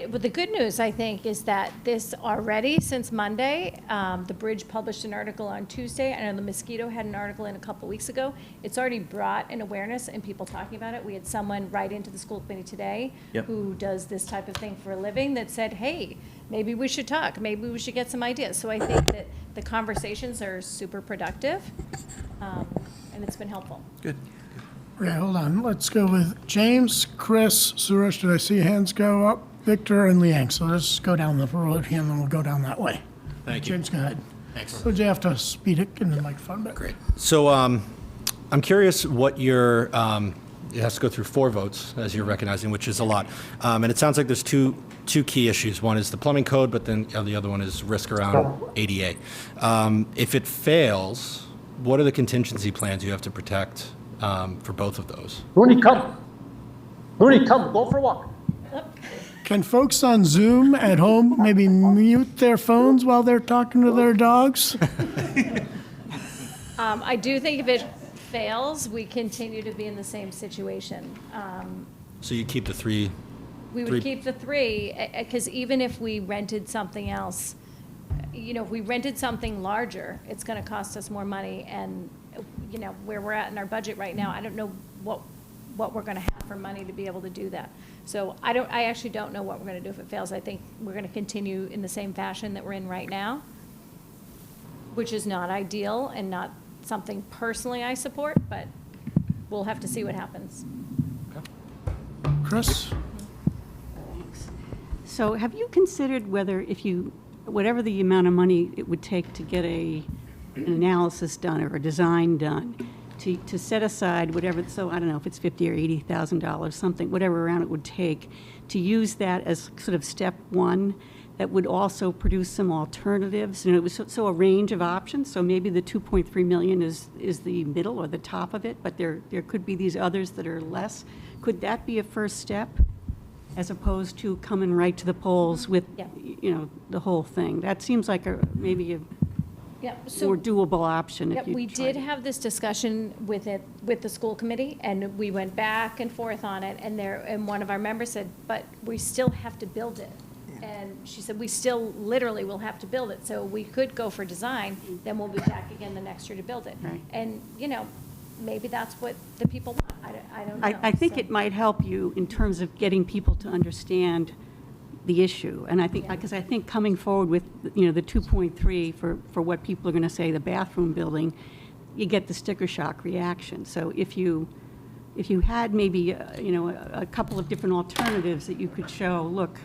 But the good news, I think, is that this already, since Monday, the Bridge published an article on Tuesday. I know the Mosquito had an article in a couple weeks ago. It's already brought an awareness and people talking about it. We had someone write into the school committee today who does this type of thing for a living that said, hey, maybe we should talk. Maybe we should get some ideas. So I think that the conversations are super productive, and it's been helpful. Good. Okay, hold on. Let's go with James, Chris, Suresh. Did I see hands go up? Victor and Liang. So let's go down the road here, and then we'll go down that way. Thank you. James, go ahead. Thanks. Would you have to speed it in the microphone? Great. So I'm curious what your, it has to go through 4 votes, as you're recognizing, which is a lot. And it sounds like there's two key issues. One is the plumbing code, but then the other one is risk around ADA. If it fails, what are the contingency plans you have to protect for both of those? Rooney, come. Rooney, come. Go for a walk. Can folks on Zoom at home maybe mute their phones while they're talking to their dogs? I do think if it fails, we continue to be in the same situation. So you keep the 3? We would keep the 3, because even if we rented something else, if we rented something larger, it's going to cost us more money. And, where we're at in our budget right now, I don't know what we're going to have for money to be able to do that. So I actually don't know what we're going to do if it fails. I think we're going to continue in the same fashion that we're in right now, which is not ideal and not something personally I support, but we'll have to see what happens. Chris? So have you considered whether whatever the amount of money it would take to get an analysis done or a design done, to set aside whatever, so I don't know if it's $50,000 or $80,000, something, whatever amount it would take, to use that as sort of step one, that would also produce some alternatives, it was so a range of options, so maybe the 2.3 million is the middle or the top of it, but there could be these others that are less. Could that be a first step, as opposed to coming right to the polls with, the whole thing? That seems like maybe a more doable option. We did have this discussion with the school committee, and we went back and forth on it, and one of our members said, but we still have to build it. And she said, we still literally will have to build it. So we could go for design, then we'll be back again the next year to build it. Right. And, maybe that's what the people want. I don't know. I think it might help you in terms of getting people to understand the issue. And I think, because I think coming forward with, the 2.3 for what people are going to say, the bathroom building, you get the sticker shock reaction. So if you had maybe, a couple of different alternatives that you could show, look,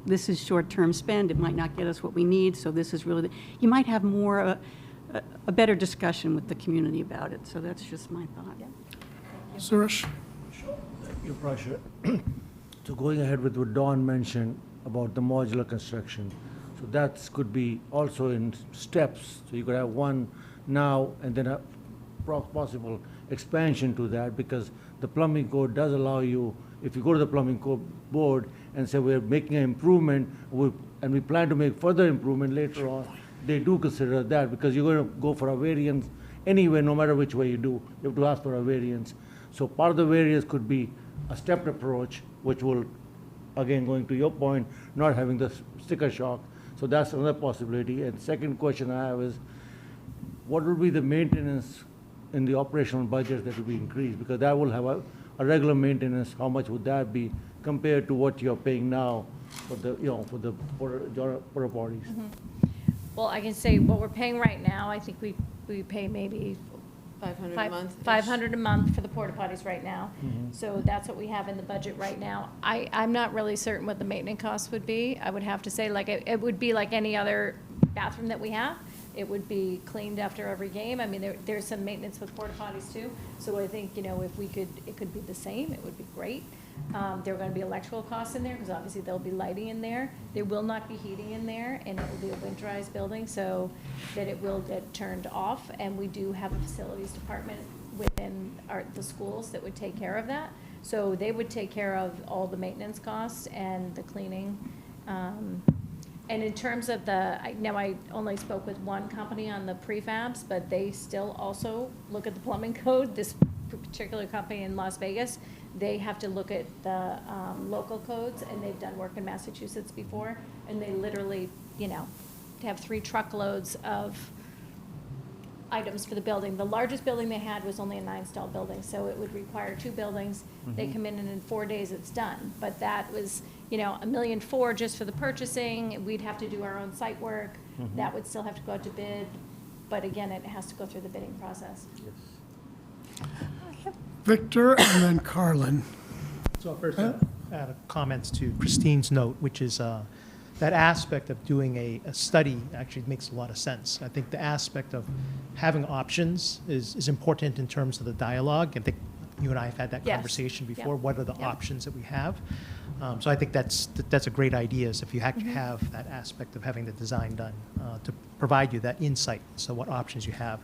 this is short-term spend, it might not get us what we need, so this is really, you might have more, a better discussion with the community about it. So that's just my thought. Suresh? Thank you, Prasha. So going ahead with what Dawn mentioned about the modular construction, so that could be also in steps. So you could have one now and then a possible expansion to that, because the plumbing code does allow you, if you go to the plumbing code board and say we're making an improvement, and we plan to make further improvement later on, they do consider that, because you're going to go for a variance anyway, no matter which way you do, you have to ask for a variance. So part of the variance could be a stepped approach, which will, again, going to your point, not having the sticker shock. So that's another possibility. And second question I have is, what would be the maintenance in the operational budget that will be increased? Because that will have a regular maintenance. How much would that be compared to what you're paying now for the, for the porta potties? Well, I can say what we're paying right now, I think we pay maybe 500 a month? 500 a month for the porta potties right now. So that's what we have in the budget right now. I'm not really certain what the maintenance costs would be. I would have to say, like, it would be like any other bathroom that we have. It would be cleaned after every game. I mean, there's some maintenance with porta potties too. So I think, if it could be the same, it would be great. There are going to be electrical costs in there, because obviously there'll be lighting in there. There will not be heating in there, and it will be a winterized building, so that it will get turned off. And we do have a facilities department within the schools that would take care of that. So they would take care of all the maintenance costs and the cleaning. And in terms of I only spoke with one company on the prefabs, but they still also look at the plumbing code. This particular company in Las Vegas, they have to look at the local codes, and they've done work in Massachusetts before, and they literally, have 3 truckloads of items for the building. The largest building they had was only a 9-stall building, so it would require 2 buildings. They come in, and in 4 days it's done. But that was, $1.4 million just for the purchasing. We'd have to do our own site work. That would still have to go out to bid. But again, it has to go through the bidding process. Victor and then Carlin. So first, add comments to Christine's note, which is that aspect of doing a study actually makes a lot of sense. I think the aspect of having options is important in terms of the dialogue. I think you and I have had that Yes. conversation before. Yep. What are the Yep. options that we have? So I think that's a great idea, is if you actually have that aspect of having the design done to provide you that insight, so what options you have.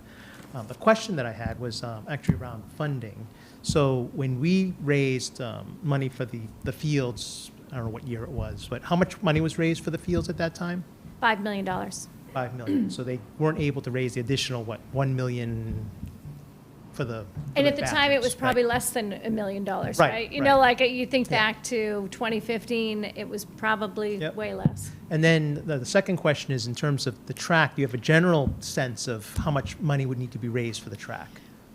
The question that I had was actually around funding. So when we raised money for the fields, I don't know what year it was, but how much money was raised for the fields at that time? $5 million. $5 million. So they weren't able to raise the additional, $1 million for the And at the time, it was bathrooms, probably right? less than $1 million, Right, right? You right. know, like, you think back to 2015, it was probably Yep. way less. And then the second question is, in terms of the track, do you have a general sense of how much money would need to be raised for the track?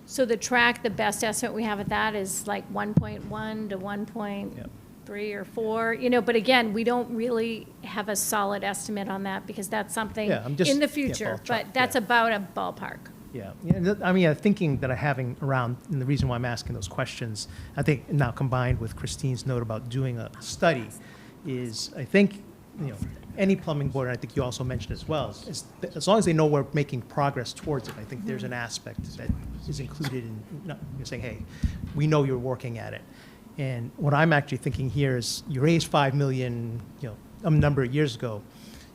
So the track, the best estimate we have at that is like 1.1 to 1.3 or 4, but again, we don't really have a solid estimate on that, because that's something Yeah, I'm just- in the yeah, future, ballpark, but that's yeah. about a ballpark. Yeah, I mean, thinking that I'm having around, and the reason why I'm asking those questions, I think now combined with Christine's note about doing a study, is I think, any plumbing board, and I think you also mentioned as well, is that as long as they know we're making progress towards it, I think there's an aspect that is included in you're saying, hey, we know you're working at it. And what I'm actually thinking here is, you raised $5 million, a number of years ago.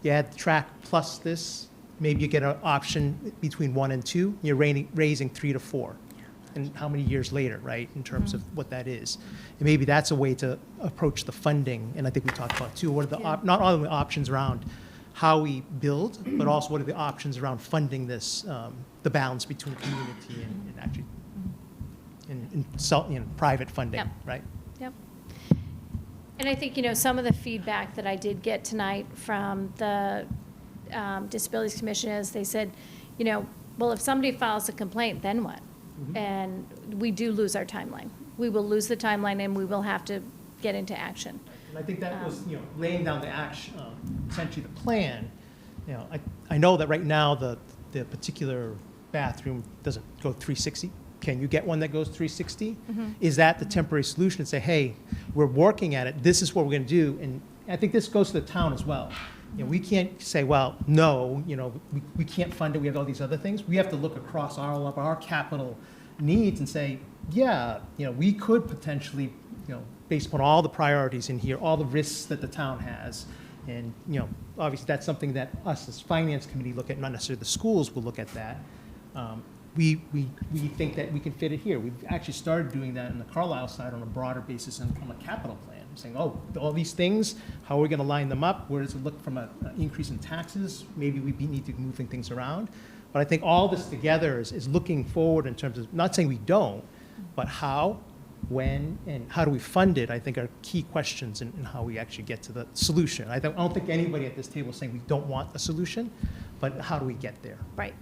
You add the track plus this, maybe you get an option between 1 and 2, you're raising 3 to 4. And how many years later, right, in terms of what that is. And maybe that's a way to approach the funding. And I think we talked about too, what are the, not only the options around how we build, but also what are the options around funding this, the balance between community and actually, in private funding, Yep. right? Yep. And I think, some of the feedback that I did get tonight from the Disabilities Commission is, they said, well, if somebody files a complaint, then what? And we do lose our timeline. We will lose the timeline, and we will have to get into action. And I think that was, laying down the action, essentially the plan. I know that right now the particular bathroom doesn't go 360. Can you get one that goes 360? Is that the temporary solution, and say, hey, we're working at it, this is what we're going to do? And I think this goes to the town as well. We can't say, well, no, we can't fund it, we have all these other things. We have to look across all of our capital needs and say, yeah, we could potentially, based upon all the priorities in here, all the risks that the town has, and, obviously that's something that us as finance committee look at, not necessarily the schools will look at that. We think that we can fit it here. We've actually started doing that on the Carlisle side on a broader basis and from a capital plan, saying, oh, all these things, how are we going to line them up? Where does it look from an increase in taxes? Maybe we need to be moving things around. But I think all this together is looking forward in terms of, not saying we don't, but how, when, and how do we fund it, I think are key questions in how we actually get to the solution. I don't think anybody at this table is saying we don't want a solution, but how do we get there? Right.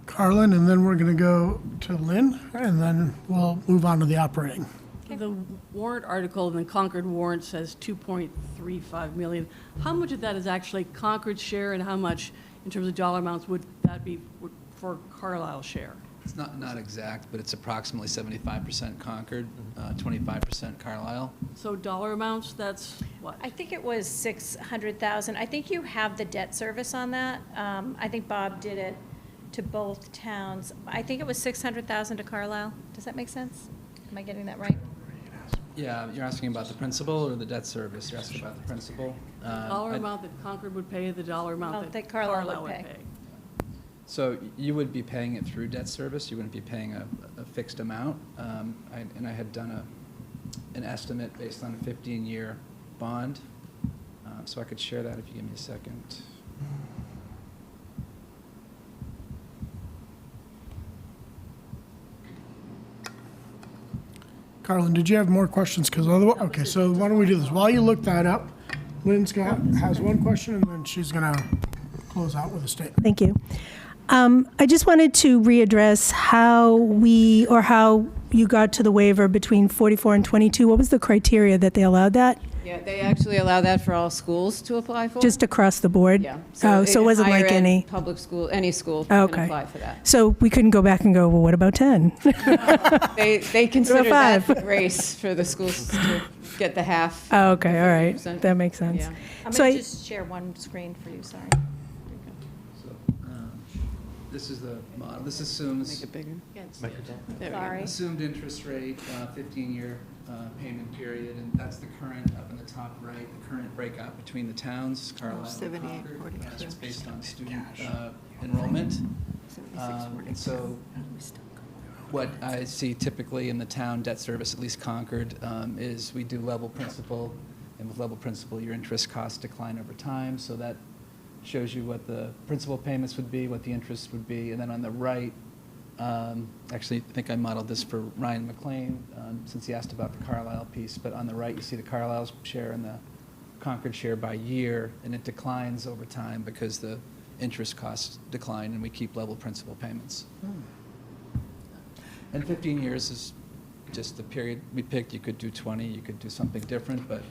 Carlin, and then we're going to go to Lynn, and then we'll move on to the operating. The warrant article in the Concord warrant says 2.35 million. How much of that is actually Concord's share, and how much, in terms of dollar amounts, would that be for Carlisle's share? It's not exact, but it's approximately 75% Concord, 25% Carlisle. So dollar amounts, that's what? I think it was 600,000. I think you have the debt service on that. I think Bob did it to both towns. I think it was 600,000 to Carlisle. Does that make sense? Am I getting that right? Yeah, you're asking about the principal or the debt service? You're asking about the principal. Dollar amount that Concord would pay, the dollar amount that Carlisle Carlisle would would pay. pay. So you would be paying it through debt service. You wouldn't be paying a fixed amount. And I had done an estimate based on a 15-year bond. So I could share that if you give me a second. Carlin, did you have more questions? Because otherwise, okay, so why don't we do this? While you look that up, Lynn's has one question, and then she's going to close out with a statement. Thank you. I just wanted to readdress how you got to the waiver between 44 and 22. What was the criteria that they allowed that? Yeah, they actually allow that for all schools to apply for. Just across the board? Yeah. So it wasn't higher like ed, any? Public school, any school Okay. can apply for that. So we couldn't go back and go, well, what about 10? They consider that 5? grace for the schools to get the half. Oh, okay, all right. 50%. That makes sense. Yeah. I'm So going I- to just share one screen for you, sorry. So this is the model. This assumes Make it bigger. There we go. Sorry. assumed interest rate, 15-year payment period, and that's the current up in the top right, the current breakout between the towns, Carlisle and 78, Concord. 42. That's based on student enrollment. And so what I see typically in the town debt service, at least Concord, is we do level principal, and with level principal, your interest costs decline over time, so that shows you what the principal payments would be, what the interest would be, and then on the right, actually, I think I modeled this for Ryan McLean, since he asked about the Carlisle piece, but on the right, you see the Carlisle's share and the Concord share by year, and it declines over time because the interest costs decline and we keep level principal payments. And 15 years is just the period we picked. You could do 20, you could do something different, but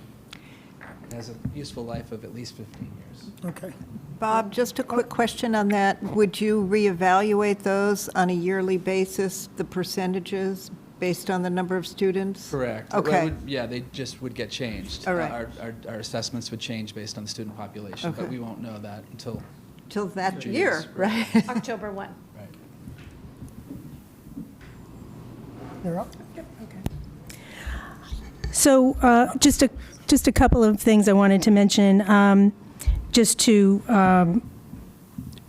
it has a useful life of at least 15 years. Okay. Bob, just a quick question on that. Would you reevaluate those on a yearly basis, the percentages, based on the number of students? Correct. Okay. Yeah, they just would get changed. All right. Our assessments would change based on the student population, but Okay. we won't know that until Till that future year, years, right? October 1. Right. You're up. So just a couple of things I wanted to mention, just to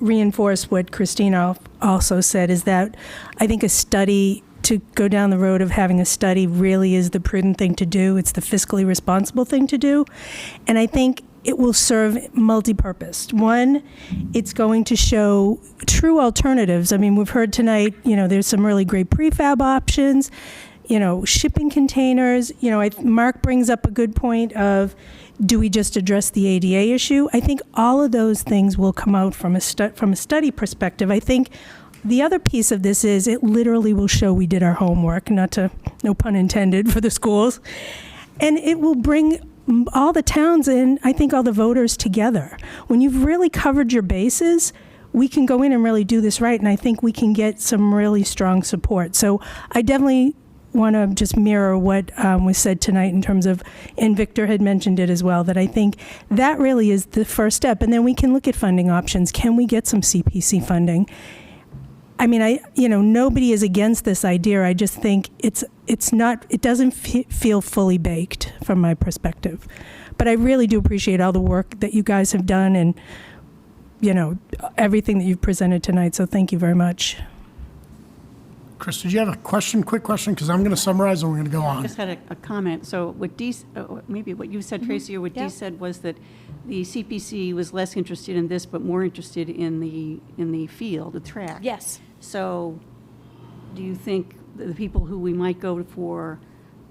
reinforce what Christina also said, is that I think a study, to go down the road of having a study, really is the prudent thing to do. It's the fiscally responsible thing to do. And I think it will serve multi-purpose. One, it's going to show true alternatives. I mean, we've heard tonight, there's some really great prefab options, shipping containers. Mark brings up a good point of, do we just address the ADA issue? I think all of those things will come out from a study perspective. I think the other piece of this is it literally will show we did our homework, no pun intended, for the schools. And it will bring all the towns and I think all the voters together. When you've really covered your bases, we can go in and really do this right, and I think we can get some really strong support. So I definitely want to just mirror what was said tonight in terms of, and Victor had mentioned it as well, that I think that really is the first step, and then we can look at funding options. Can we get some CPC funding? I mean, nobody is against this idea. I just think it doesn't feel fully baked from my perspective. But I really do appreciate all the work that you guys have done and, everything that you've presented tonight. So thank you very much. Chris, did you have a quick question? Because I'm going to summarize and we're going to go I on. just had a comment. So what maybe what you said, Tracy, or what Yeah. Dee said was that the CPC was less interested in this, but more interested in the field, the track. Yes. So do you think the people who we might go for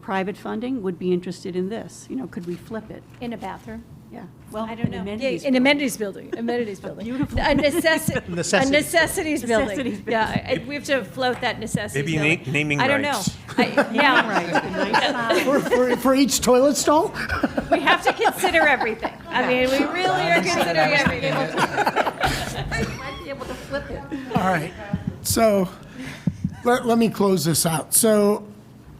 private funding would be interested in this? Could we flip it? In a bathroom? Yeah. Well, I don't know. amenities Yeah, in building. amenities building. Amenities building. beautiful- A necessities Necessities building. building. Yeah, we have to float that necessities Maybe building. naming I don't rights. know. Yeah. For each toilet stall? We have to consider everything. I mean, we really are considering everything. Might be able to flip it. All right. So let me close this out. So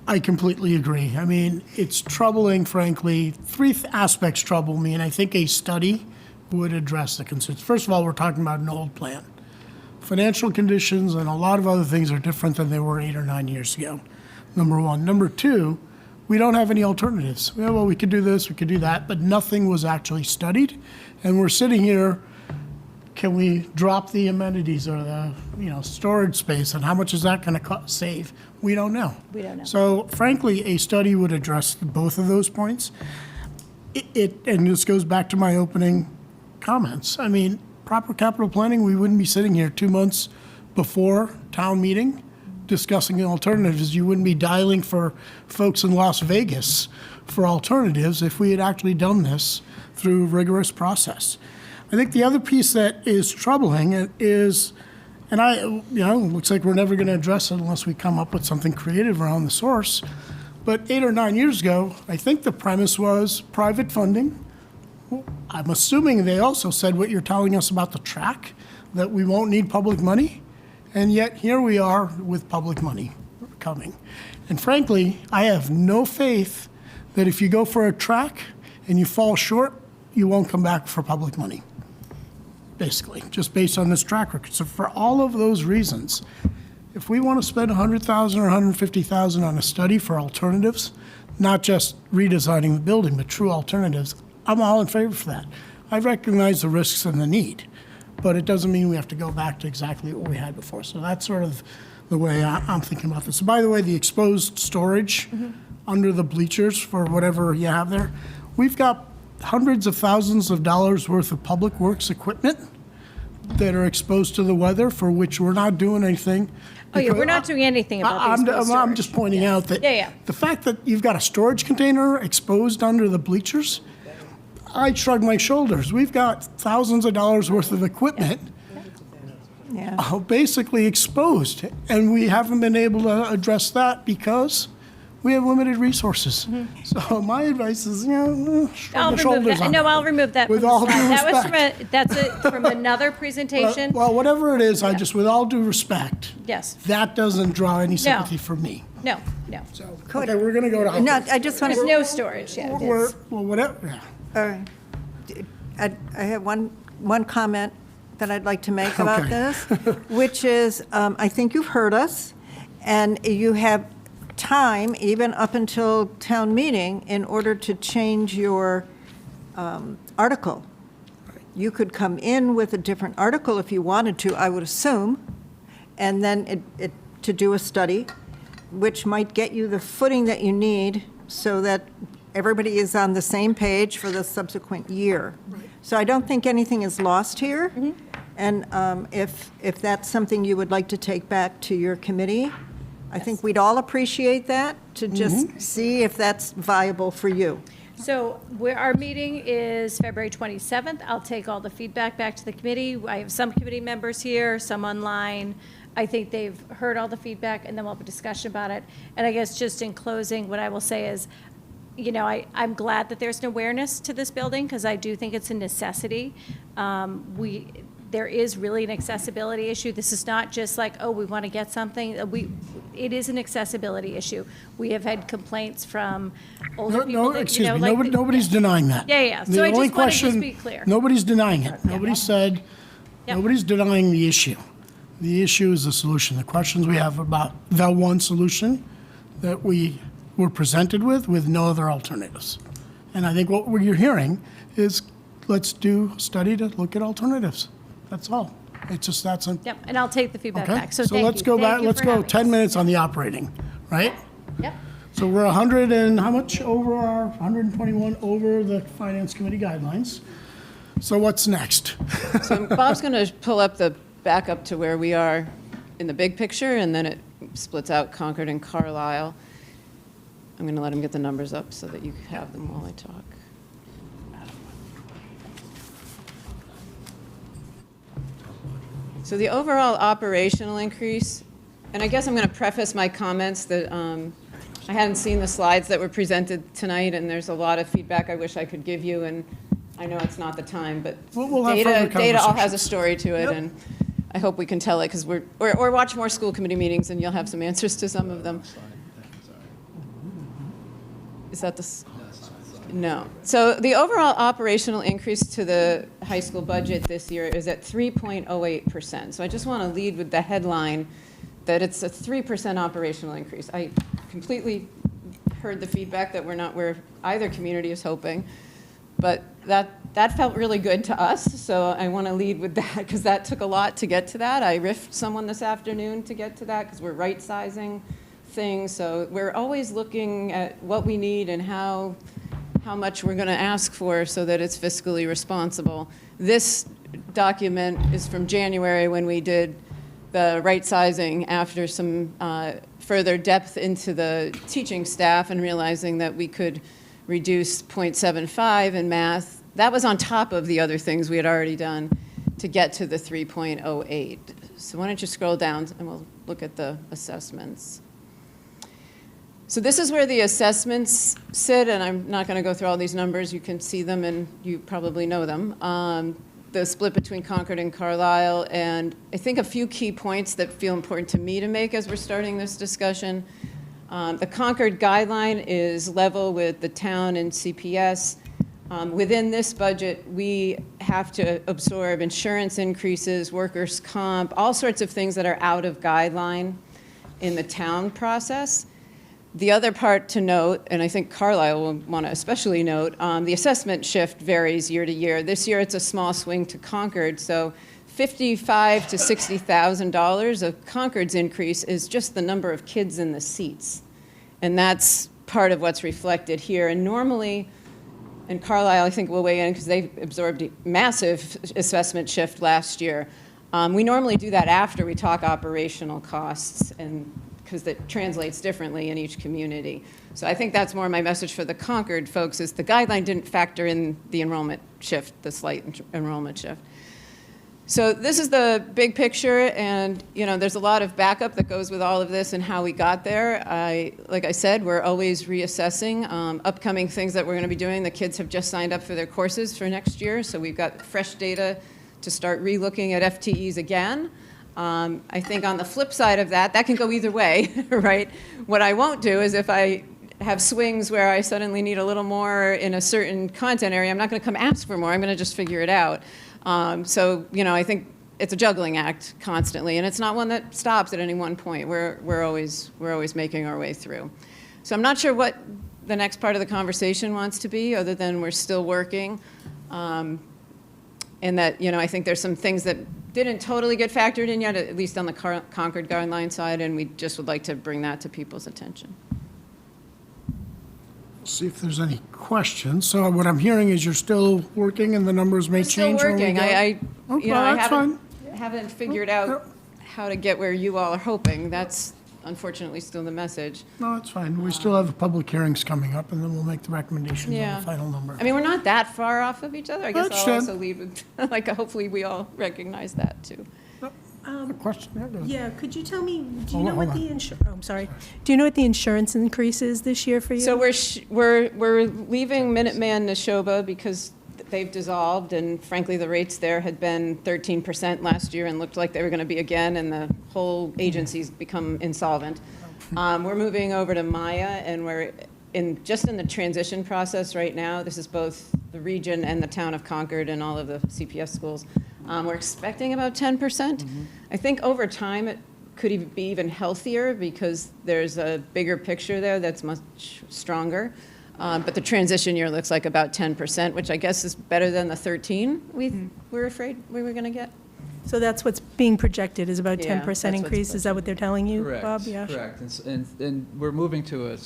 I completely agree. I mean, it's troubling, frankly. Three aspects trouble me, and I think a study would address the concerns. First of all, we're talking about an old plan. Financial conditions and a lot of other things are different than they were 8 or 9 years ago, number one. Number two, we don't have any alternatives. Yeah, well, we could do this, we could do that, but nothing was actually studied. And we're sitting here, can we drop the amenities or the, storage space, and how much is that going to save? We don't know. We don't know. So frankly, a study would address both of those points. And this goes back to my opening comments. I mean, proper capital planning, we wouldn't be sitting here 2 months before town meeting discussing the alternatives. You wouldn't be dialing for folks in Las Vegas for alternatives if we had actually done this through rigorous process. I think the other piece that is troubling is, and looks like we're never going to address it unless we come up with something creative around the source. But 8 or 9 years ago, I think the premise was private funding. I'm assuming they also said what you're telling us about the track, that we won't need public money. And yet here we are with public money coming. And frankly, I have no faith that if you go for a track and you fall short, you won't come back for public money. Basically, just based on this track record. So for all of those reasons, if we want to spend $100,000 or $150,000 on a study for alternatives, not just redesigning the building, but true alternatives, I'm all in favor for that. I recognize the risks and the need, but it doesn't mean we have to go back to exactly what we had before. So that's sort of the way I'm thinking about this. By the way, the exposed storage under the bleachers for whatever you have there, we've got hundreds of thousands of dollars worth of public works equipment that are exposed to the weather for which we're not doing anything. Oh, yeah, we're not doing anything about the exposed I'm just pointing out that the fact that you've got a storage container exposed under the bleachers, I shrug my shoulders. We've got thousands of dollars worth of equipment basically exposed, and we haven't been able to address that because we have limited resources. So my advice is, shrug the shoulders on that. I'll remove that. With from the all due slide. respect. That's from another presentation. Well, whatever it is, I just, with all due respect, Yes. that doesn't draw any sympathy from me. No. So, okay, we're going to go to. No, I just want There's to. no storage. Yeah. Well, whatever. Yeah. All right. I have one comment that I'd like to make about Okay. this, which is, I think you've heard us, and you have time, even up until town meeting, in order to change your article. You could come in with a different article if you wanted to, I would assume, and then to do a study, which might get you the footing that you need so that everybody is on the same page for the subsequent year. So I don't think anything is lost here. And if that's something you would like to take back to your committee, I think we'd all appreciate that, to just see if that's viable for you. So our meeting is February 27th. I'll take all the feedback back to the committee. I have some committee members here, some online. I think they've heard all the feedback, and then we'll have a discussion about it. And I guess just in closing, what I will say is, I'm glad that there's an awareness to this building, because I do think it's a necessity. There is really an accessibility issue. This is not just like, oh, we want to get something. It is an accessibility issue. We have had complaints from older people. Excuse me. Nobody's denying that. Yeah. The So I only just want to question, be clear. Nobody's denying it. Nobody said, nobody's denying the issue. The issue is the solution. The questions we have about the one solution that we were presented with no other alternatives. And I think what you're hearing is, let's do a study to look at alternatives. That's all. It's just that simple. Yep, and I'll take the feedback Okay? back. So So thank let's you. go Thank back, you let's for go having 10 us. minutes on the operating, right? Yep. So we're 100 and how much over 121 over the Finance Committee guidelines. So what's next? So Bob's going to pull up the back up to where we are in the big picture, and then it splits out Concord and Carlisle. I'm going to let him get the numbers up so that you have them while I talk. So the overall operational increase, and I guess I'm going to preface my comments that I hadn't seen the slides that were presented tonight, and there's a lot of feedback I wish I could give you, and I know it's not the time, but We'll have further data all has a conversations. story to it. Yep. And I hope we can tell it, because or watch more school committee meetings and you'll have some answers to some of them. Is that the? No. So the overall operational increase to the high school budget this year is at 3.08%. So I just want to lead with the headline that it's a 3% operational increase. I completely heard the feedback that we're not where either community is hoping, but that felt really good to us. So I want to lead with that, because that took a lot to get to that. I riffed someone this afternoon to get to that, because we're right-sizing things. So we're always looking at what we need and how much we're going to ask for so that it's fiscally responsible. This document is from January, when we did the right sizing after some further depth into the teaching staff and realizing that we could reduce 0.75 in math. That was on top of the other things we had already done to get to the 3.08. So why don't you scroll down and we'll look at the assessments. So this is where the assessments sit, and I'm not going to go through all these numbers. You can see them, and you probably know them. The split between Concord and Carlisle, and I think a few key points that feel important to me to make as we're starting this discussion. The Concord guideline is level with the town and CPS. Within this budget, we have to absorb insurance increases, workers' comp, all sorts of things that are out of guideline in the town process. The other part to note, and I think Carlisle will want to especially note, the assessment shift varies year to year. This year it's a small swing to Concord, so $55,000 to $60,000 of Concord's increase is just the number of kids in the seats. And that's part of what's reflected here. And normally, and Carlisle I think will weigh in because they absorbed a massive assessment shift last year. We normally do that after we talk operational costs, and because that translates differently in each community. So I think that's more my message for the Concord folks, is the guideline didn't factor in the enrollment shift, the slight enrollment shift. So this is the big picture, and there's a lot of backup that goes with all of this and how we got there. Like I said, we're always reassessing upcoming things that we're going to be doing. The kids have just signed up for their courses for next year, so we've got fresh data to start re-looking at FTEs again. I think on the flip side of that can go either way, right? What I won't do is if I have swings where I suddenly need a little more in a certain content area, I'm not going to come ask for more. I'm going to just figure it out. So, I think it's a juggling act constantly, and it's not one that stops at any one point. We're always making our way through. So I'm not sure what the next part of the conversation wants to be, other than we're still working. And that, I think there's some things that didn't totally get factored in yet, at least on the Concord guideline side, and we just would like to bring that to people's attention. See if there's any questions. So what I'm hearing is you're still working and the numbers may change. Still working. I that's fine. haven't figured out how to get where you all are hoping. That's unfortunately still the message. No, it's fine. We still have public hearings coming up, and then we'll make the recommendations on the final number. I mean, we're not that far off of each other. I guess I'll understand. also leave with, hopefully we all recognize that too. A question? Yeah, could you tell me, do you know what the Do you know what the insurance increase is this year for you? So we're leaving Minuteman Neshoba because they've dissolved, and frankly, the rates there had been 13% last year and looked like they were going to be again, and the whole agency's become insolvent. We're moving over to Maya, and we're just in the transition process right now. This is both the region and the town of Concord and all of the CPS schools. We're expecting about 10%. I think over time it could be even healthier because there's a bigger picture there that's much stronger. But the transition year looks like about 10%, which I guess is better than the 13 we were afraid we were going to get. So that's what's being projected, is about Yeah, 10% that's increase? Is that what they're telling you, Correct. Bob? Yeah. Correct. And we're moving to a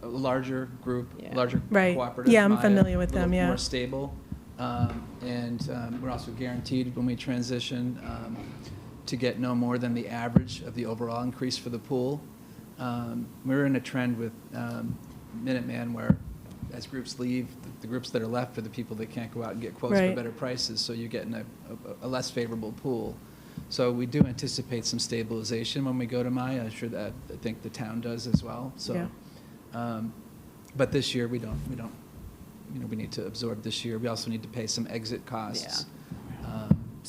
larger group, larger Right. cooperative. Yeah, I'm Maya, familiar with a little them, yeah. More stable. And we're also guaranteed when we transition to get no more than the average of the overall increase for the pool. We're in a trend with Minuteman where as groups leave, the groups that are left are the people that can't go out and get quotes Right. for better prices, so you're getting a less favorable pool. So we do anticipate some stabilization when we go to Maya. I'm sure that I think the town does as well. So, but this year we don't. We need to absorb this year. We also need to pay some exit costs.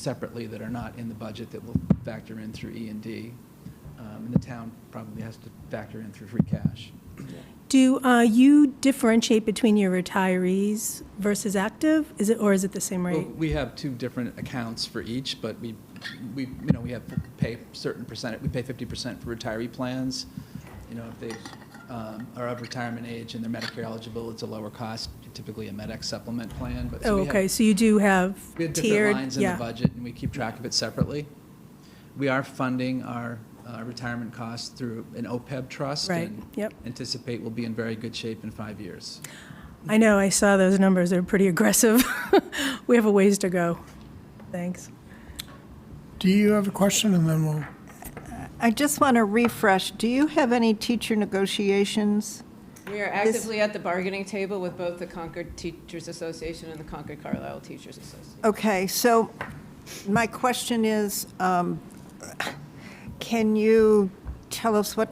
separately that are not in the budget that will factor in through E&D. And the town probably has to factor in through free cash. Do you differentiate between your retirees versus active? Is it, or is it the same rate? Well, we have two different accounts for each, but we pay certain percent. We pay 50% for retiree plans. If they are of retirement age and they're Medicare eligible, it's a lower cost, typically a MedX supplement plan. But Oh, okay, so you do have we have tiered, different lines in yeah. the budget, and we keep track of it separately. We are funding our retirement costs through an OPEB trust. Right, And yep. anticipate we'll be in very good shape in 5 years. I know, I saw those numbers, they're pretty aggressive. We have a ways to go. Thanks. Do you have a question, and then we'll... I just want to refresh, do you have any teacher negotiations? We are actively at the bargaining table with both the Concord Teachers Association and the Concord Carlisle Teachers Association. Okay, so my question is, can you tell us what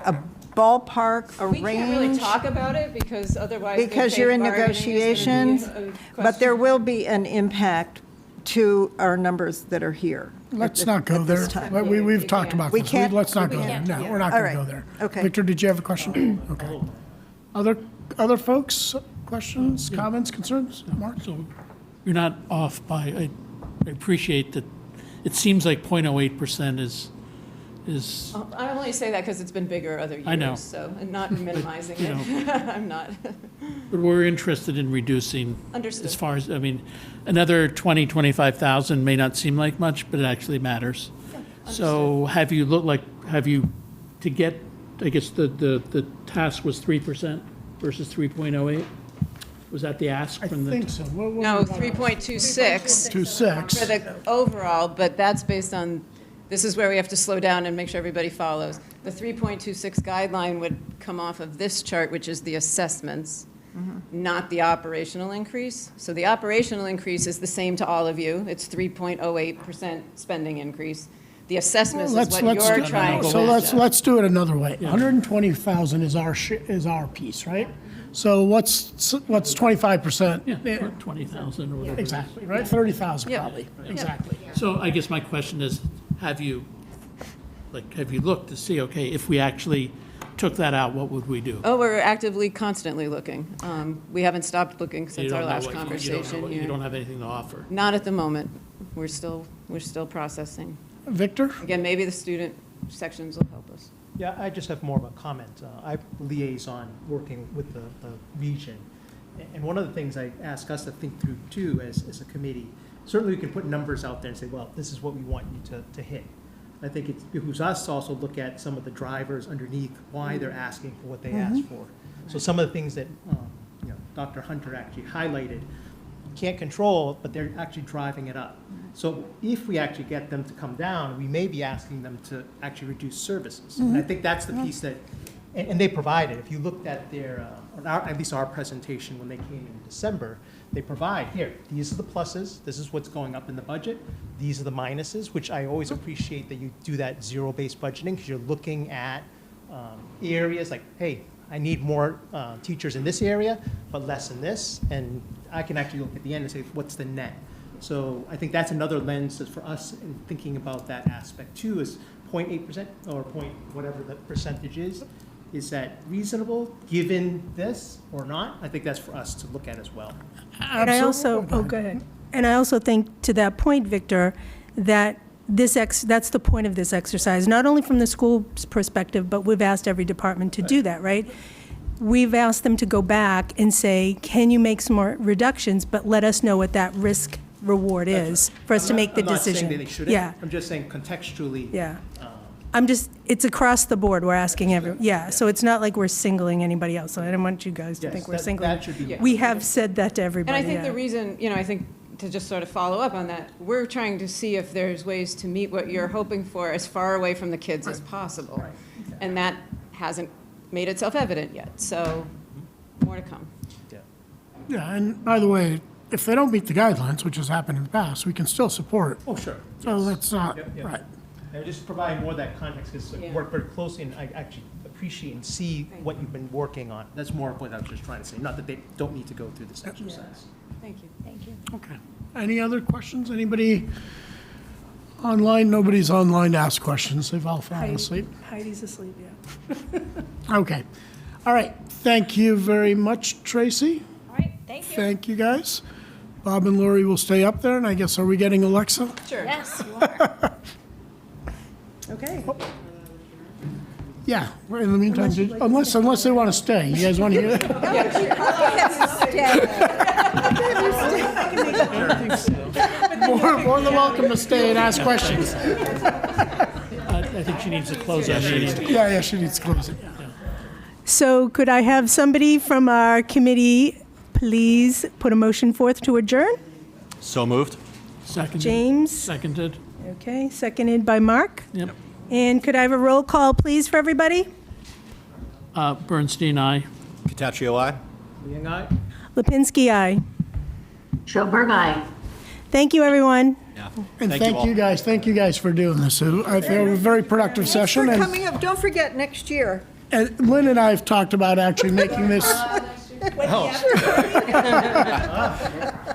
a ballpark, a We range? can't really talk about it because otherwise. Because you're in negotiations, but there will be an impact to our numbers that are here. Let's at not go this there. time. We've talked about We this. can't- Let's not we go there. can't. No, we're not All going to right. go there. Okay. Victor, did you have a question? Okay. Other folks, questions, comments, concerns? Mark? So you're not off by, I appreciate that, it seems like 0.08% is, I only say that because it's been bigger other years. I know. So, and not minimizing you it. I'm not. but we're interested in reducing. Understood. As far as, another 20, 25,000 may not seem like much, but it actually matters. So have you to get, I guess the task was 3% versus 3.08? Was that the ask I from the? think so. No, 3.26. 2.6. For the overall, but that's based on, this is where we have to slow down and make sure everybody follows. The 3.26 guideline would come off of this chart, which is the assessments, not the operational increase. So the operational increase is the same to all of you. It's 3.08% spending increase. The assessments is what you're trying to. So let's do it another way. 120,000 is our piece, right? So what's 25%? Yeah, 20,000 or whatever. Exactly, right? 30,000 Yeah. probably. Exactly. So I guess my question is, have you looked to see, okay, if we actually took that out, what would we do? Oh, we're actively, constantly looking. We haven't stopped looking You since don't our know last what- conversation. You don't have anything to offer? Not at the moment. We're still processing. Victor? Again, maybe the student sections will help us. Yeah, I just have more of a comment. I liaison working with the region. And one of the things I ask us to think through too as a committee, certainly we can put numbers out there and say, well, this is what we want you to hit. I think it behooves us to also look at some of the drivers underneath why they're asking for what they asked for. So some of the things that Dr. Hunter actually highlighted, can't control, but they're actually driving it up. So if we actually get them to come down, we may be asking them to actually reduce services. And I think that's the piece that, and they provided, if you looked at their, at least our presentation when they came in December, they provide, here, these are the pluses, this is what's going up in the budget, these are the minuses, which I always appreciate that you do that zero-based budgeting, because you're looking at areas like, hey, I need more teachers in this area, but less in this, and I can actually look at the end and say, what's the net? So I think that's another lens for us in thinking about that aspect too, is 0.8% or whatever the percentage is that reasonable given this or not? I think that's for us to look at as well. And I also, go ahead. And I also think, to that point, Victor, that that's the point of this exercise, not only from the school's perspective, but we've asked every department to do that, right? We've asked them to go back and say, can you make some more reductions, but let us know what that risk reward is for us to make the decision. I'm not saying that they shouldn't. Yeah, I'm just saying contextually. yeah. It's across the board, we're asking yeah, so it's not like we're singling anybody else. So I don't want you guys to Yes, think we're that singling. should be- We have said that to everybody, And I think yeah. the reason, I think to just sort of follow up on that, we're trying to see if there's ways to meet what you're hoping for as far away from the kids as possible. And that hasn't made itself evident yet, so more to come. Yeah, and by the way, if they don't meet the guidelines, which has happened in the past, we can still support. Oh, sure. So that's not, Yep. right. And just provide more of that context, because we work very closely, and I actually appreciate and see what you've been working on. That's more of what I was just trying to say, not that they don't need to go through this exercise. Thank you. Thank you. Okay. Any other questions? Anybody online? Nobody's online to ask questions. They've all fallen asleep. Heidi's asleep, yeah. Okay. All right. Thank you very much, Tracy. All right, thank you. Thank you, guys. Bob and Lori will stay up there, and I guess, are we getting Alexa? Sure. Yes, you are. Okay. Yeah. Well, in the meantime, unless they want to stay. You guys want to hear that? More than welcome to stay and ask questions. I think she needs to close our meeting. Yeah, she needs to close it. So could I have somebody from our committee please put a motion forth to adjourn? So moved. Seconded. James? Seconded. Okay, seconded by Mark. Yep. And could I have a roll call, please, for everybody? Bernstein, aye. Cataccio, aye. Liang eye? Lipinski, aye. Schoberg, aye. Thank you, everyone. Yeah. And Thank you all. thank you guys. Thank you guys for doing this. I think it was a very productive session. For And coming up, don't forget, next year. Lynn and I have talked about actually making this.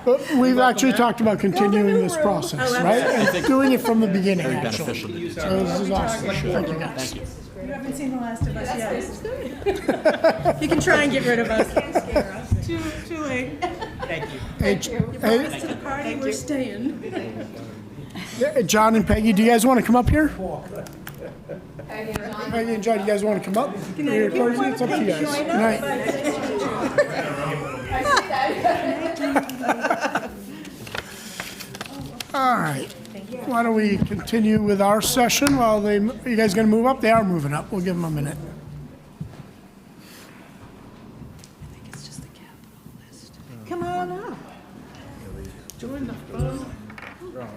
But we've actually talked about continuing this process, right? And doing it from the beginning, Very actually. beneficial to do that. So this is awesome. Thank you, guys. Thank you. You haven't seen The Last of Us yet. You can try and get rid of us. Too late. Thank you. You brought us to the party, we're staying. John and Peggy, do you guys want to come up here? Peggy and John, you guys want to come up? It's up to you guys. Good night. All right. Why don't we continue with our session while you guys going to move up? They are moving up. We'll give them a minute. Come on up.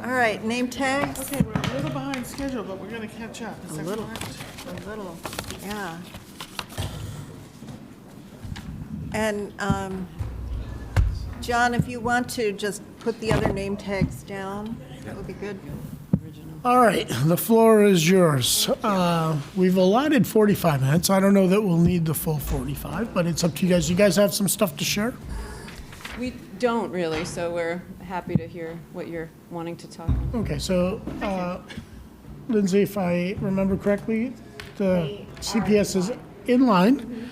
All right, name tags? Okay, we're a little behind schedule, but we're gonna catch up. Is that correct? A little, yeah. And, John, if you want to just put the other name tags down, that would be good. All right, the floor is yours. We've allotted 45 minutes. I don't know that we'll need the full 45, but it's up to you guys. You guys have some stuff to share? We don't really, so we're happy to hear what you're wanting to talk about. Okay, so Lindsay, if I remember correctly, the CPS is in line,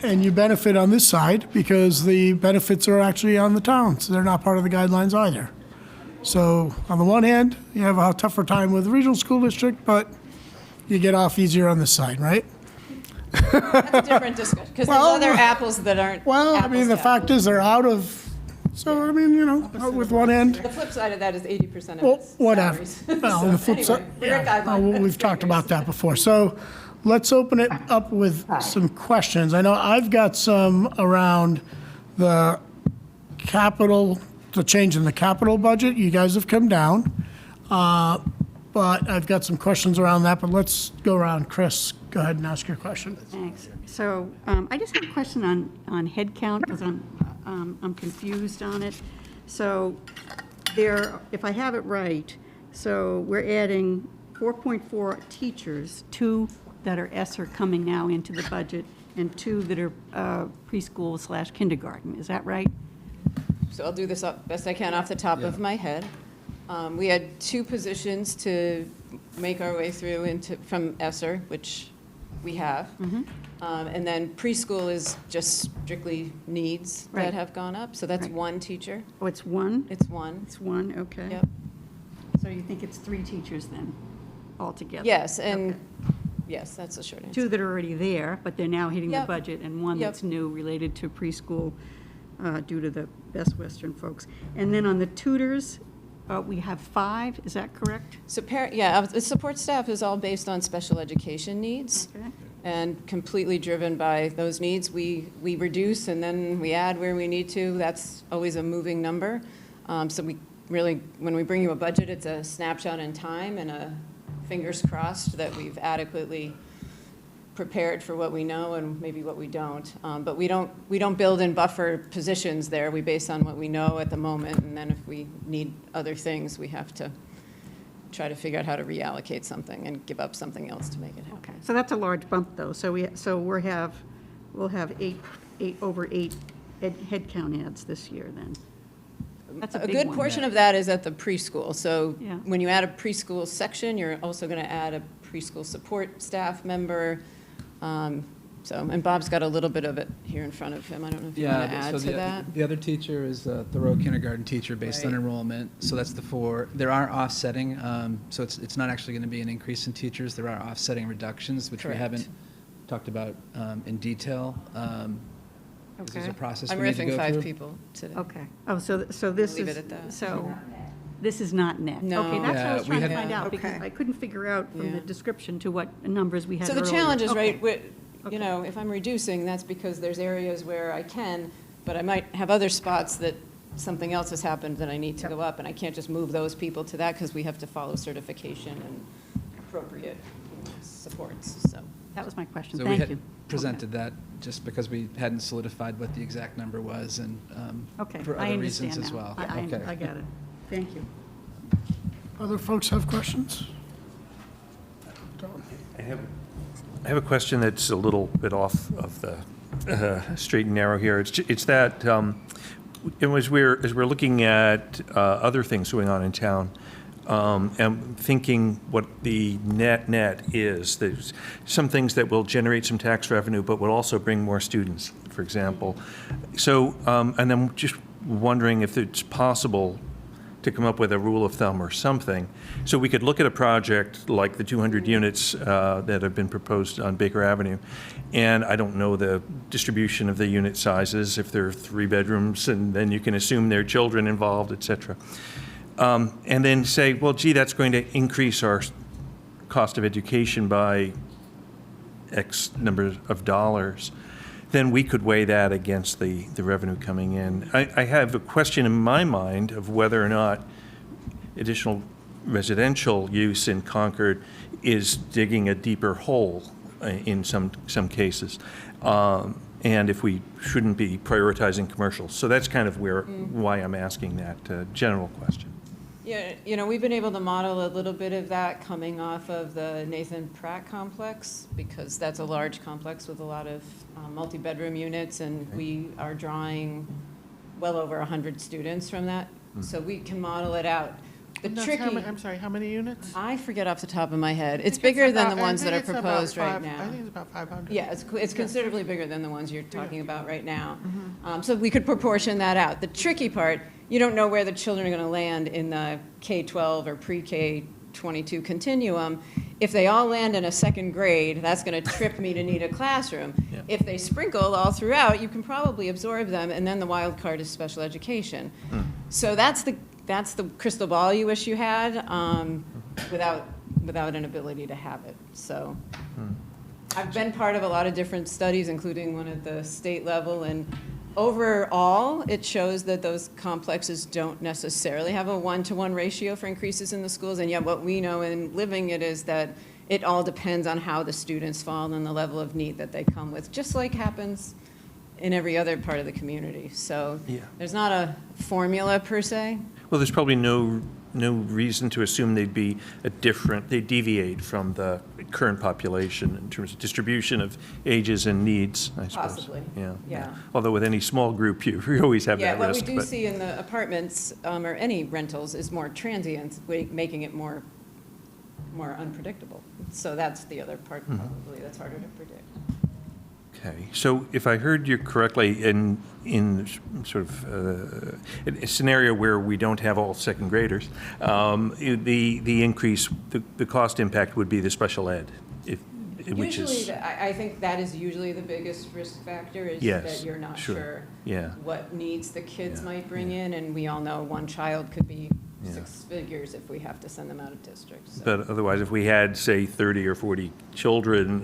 and you benefit on this side because the benefits are actually on the town, so they're not part of the guidelines either. So on the one hand, you have a tougher time with the regional school district, but you get off easier on this side, right? That's a different discussion, because there's other apples that aren't Well, I mean, the fact is they're out of, so I mean, with one end. The flip side of that is 80% of Well, it's whatever. salaries. Well, on the flip side, We're a guideline. we've talked about that before. So let's open it up with some questions. I know I've got some around the capital, the change in the capital budget. You guys have come down. But I've got some questions around that, but let's go around. Chris, go ahead and ask your question. Thanks. So I just have a question on head count because I'm confused on it. So there, if I have it right, so we're adding 4.4 teachers, 2 that are ESSER coming now into the budget, and 2 that are preschool / kindergarten. Is that right? So I'll do this up best I can off the top of my head. We had 2 positions to make our way through from ESSER, which we have. And then preschool is just strictly needs Right. that have gone up. So that's Right. 1 teacher. Oh, it's 1? It's 1. It's 1, okay. Yep. So you think it's 3 teachers then, altogether? Yes, and Okay. yes, that's the short answer. 2 that are already there, but they're now hitting the Yep. budget, and 1 Yep. that's new related to preschool due to the Best Western folks. And then on the tutors, we have 5, is that correct? So the support staff is all based on special education needs. Okay. And completely driven by those needs. We reduce and then we add where we need to. That's always a moving number. So we really, when we bring you a budget, it's a snapshot in time and a fingers crossed that we've adequately prepared for what we know and maybe what we don't. But we don't build in buffer positions there. We base on what we know at the moment, and then if we need other things, we have to try to figure out how to reallocate something and give up something else to make it happen. Okay, so that's a large bump, though. So we'll have over 8 head count adds this year, then. That's a A big good one. portion of that is at the preschool. So Yeah. when you add a preschool section, you're also going to add a preschool support staff member. And Bob's got a little bit of it here in front of him. I don't know if you want to add to that. The other teacher is the Thoreau kindergarten teacher based on Right. enrollment. So that's the 4. There are offsetting, so it's not actually going to be an increase in teachers. There are offsetting reductions, which we Correct. haven't talked about in detail. This is Okay. a process I'm we need to riffing go 5 through. people today. Okay. Oh, so this Leave is, it at that. so this is not net? No. Okay, that's what I was Yeah, trying we to had- find out, because Okay. I couldn't figure out from the Yeah. description to what numbers we had So earlier. the challenge is, Okay. right, if I'm reducing, that's because there's areas where I can, but I might have other spots that something else has happened that I need to go up, and I can't just move those people to that because we have to follow certification and appropriate supports, so. That was my question. So we Thank had you. presented that just because we hadn't solidified what the exact number was and Okay, for I other reasons understand as now. well. I Okay. got it. Thank you. Other folks have questions? I have a question that's a little bit off of the straight and narrow here. It's that, as we're looking at other things going on in town, and thinking what the net is, there's some things that will generate some tax revenue, but will also bring more students, for example. So, and I'm just wondering if it's possible to come up with a rule of thumb or something. So we could look at a project like the 200 units that have been proposed on Baker Avenue, and I don't know the distribution of the unit sizes, if there are 3 bedrooms, and then you can assume there are children involved, et cetera. And then say, well, gee, that's going to increase our cost of education by X number of dollars. Then we could weigh that against the revenue coming in. I have a question in my mind of whether or not additional residential use in Concord is digging a deeper hole in some cases, and if we shouldn't be prioritizing commercial. So that's kind of why I'm asking that general question. Yeah, we've been able to model a little bit of that coming off of the Nathan Pratt complex, because that's a large complex with a lot of multi-bedroom units, and we are drawing well over 100 students from that, so we can model it out. The That's tricky, I'm sorry, how many units? I forget off the top of my head. I It's think bigger than about- the I ones that think are it's about proposed right 5 now. I think it's about 500. Yeah, it's considerably bigger than the ones you're talking about right now. So we could proportion that out. The tricky part, you don't know where the children are going to land in the K-12 or pre-K 22 continuum. If they all land in a second grade, that's going to trip me to need a classroom. Yeah. If they sprinkle all throughout, you can probably absorb them, and then the wild card is special education. So that's the crystal ball you wish you had, without an ability to have it. So I've been part of a lot of different studies, including one at the state level, and overall, it shows that those complexes don't necessarily have a 1-to-1 ratio for increases in the schools, and yet what we know in living it is that it all depends on how the students fall and the level of need that they come with, just like happens in every other part of the community. So Yeah. there's not a formula per se. Well, there's probably no reason to assume they'd deviate from the current population in terms of distribution of ages and needs, I suppose. Possibly, Yeah. yeah. Although with any small group, you always have Yeah, that what we risk. do but- see in the apartments, or any rentals, is more transient, making it more unpredictable. So that's the other part, probably, that's harder to predict. Okay, so if I heard you correctly, in sort of a scenario where we don't have all second graders, the increase, the cost impact would be the special ed, which is... Usually, I think that is usually the biggest risk factor, is Yes, that you're not sure. sure Yeah. what needs the kids Yeah, might bring in, and we all know one child could be 6 figures if we have to send them out of district. So. But otherwise, if we had, say, 30 or 40 children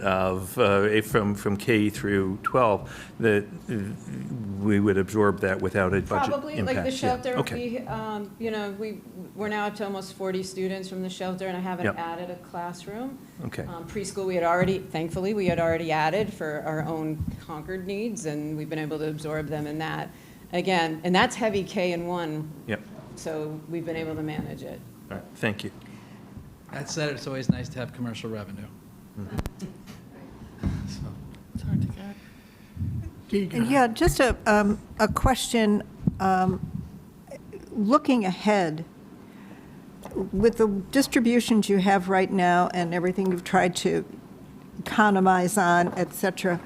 from K through 12, that we would absorb that without a budget Probably, impact. like the Yeah, shelter, okay. we're now up to almost 40 students from the shelter, and I haven't Yep. added a classroom. Okay. Preschool, thankfully, we had already added for our own Concord needs, and we've been able to absorb them in that. Again, and that's heavy K and 1. Yep. So we've been able to manage it. All right, thank you. That said, it's always nice to have commercial revenue. So, It's hard to get. Yeah, just a question. looking ahead, with the distributions you have right now and everything you've tried to economize on, et cetera,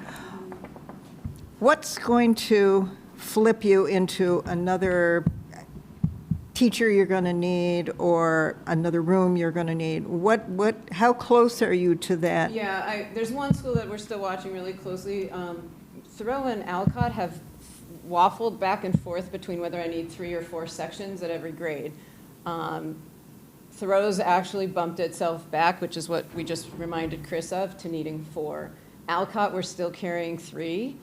what's going to flip you into another teacher you're going to need or another room you're going to need? How close are you to that? Yeah, there's one school that we're still watching really closely. Thoreau and Alcott have waffled back and forth between whether I need 3 or 4 sections at every grade. Thoreau's actually bumped itself back, which is what we just reminded Chris of, to needing 4. Alcott, we're still carrying 3,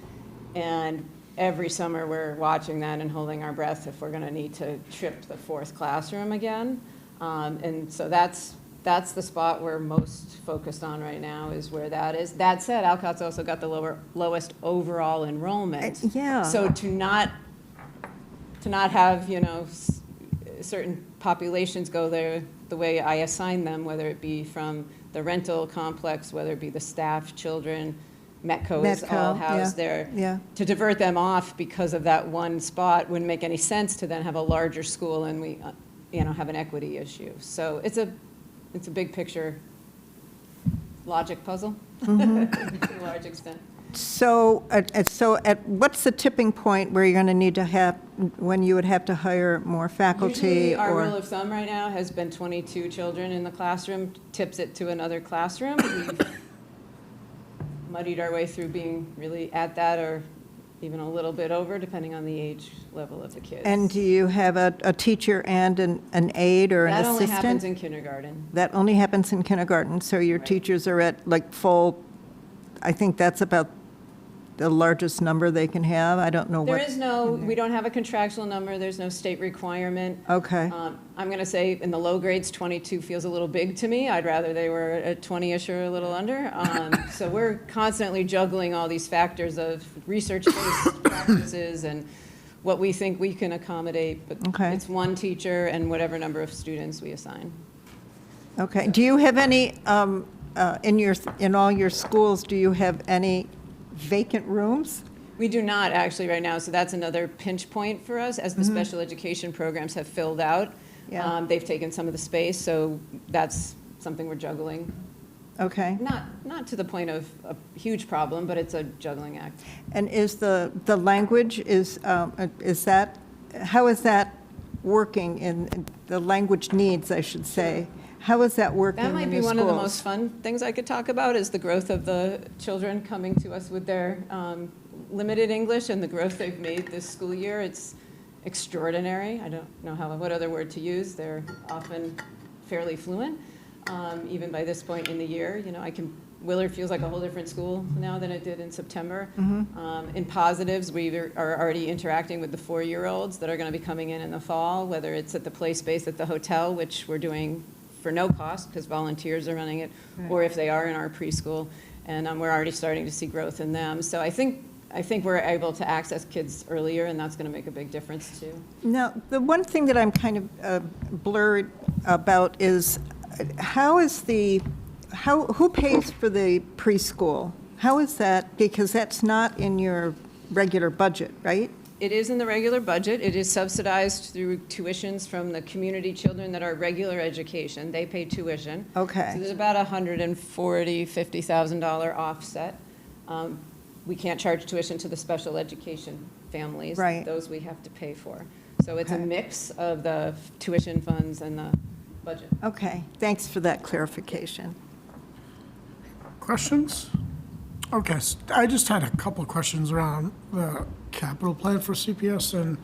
and every summer we're watching that and holding our breath if we're going to need to trip the 4th classroom again. And so that's the spot we're most focused on right now, is where that is. That said, Alcott's also got the lowest overall enrollment. Yeah. So to not have, certain populations go there the way I assign them, whether it be from the rental complex, whether it be the staff, children, Metco is all housed there. Yeah. To divert them off because of that one spot wouldn't make any sense to then have a larger school and we, have an equity issue. So it's a big picture logic puzzle to a large extent. So what's the tipping point where you're going to need to have, when you would have to hire more faculty? Usually our or rule of thumb right now has been 22 children in the classroom, tips it to another classroom. We've muddied our way through being really at that or even a little bit over, depending on the age level of the kids. And do you have a teacher and an aide or an That assistant? only happens in kindergarten. That only happens in kindergarten, so your teachers are at like full, I think that's about the largest number they can have? I don't know what. We don't have a contractual number, there's no state requirement. Okay. I'm going to say in the low grades, 22 feels a little big to me. I'd rather they were at 20-ish or a little under. So we're constantly juggling all these factors of research-based practices and what we think we can accommodate. But it's one teacher and whatever number of students we assign. Okay. Do you have any, in all your schools, do you have any vacant rooms? We do not actually right now, so that's another pinch point for us as the special education programs have filled out. Yeah. They've taken some of the space, so that's something we're juggling. Okay. Not to the point of a huge problem, but it's a juggling act. And is the language, how is that working in the language needs, I should say? How is that working in That your might be one of the schools? most fun things I could talk about, is the growth of the children coming to us with their limited English and the growth they've made this school year. It's extraordinary. I don't know what other word to use. They're often fairly fluent, even by this point in the year. Willard feels like a whole different school now than it did in September. In positives, we are already interacting with the 4-year-olds that are going to be coming in the fall, whether it's at the play space at the hotel, which we're doing for no cost because volunteers are running it, or if they are in our preschool, and we're already starting to see growth in them. So I think we're able to access kids earlier, and that's going to make a big difference too. Now, the one thing that I'm kind of blurred about is who pays for the preschool? How is that? Because that's not in your regular budget, right? It is in the regular budget. It is subsidized through tuitions from the community children that are regular education. They pay tuition. Okay. So there's about $140,000-$50,000 offset. We can't charge tuition to the special education families. Right. Those we have to pay for. So it's a Okay. mix of the tuition funds and the budget. Okay, thanks for that clarification. Questions? Okay, I just had a couple of questions around the capital plan for CPS, and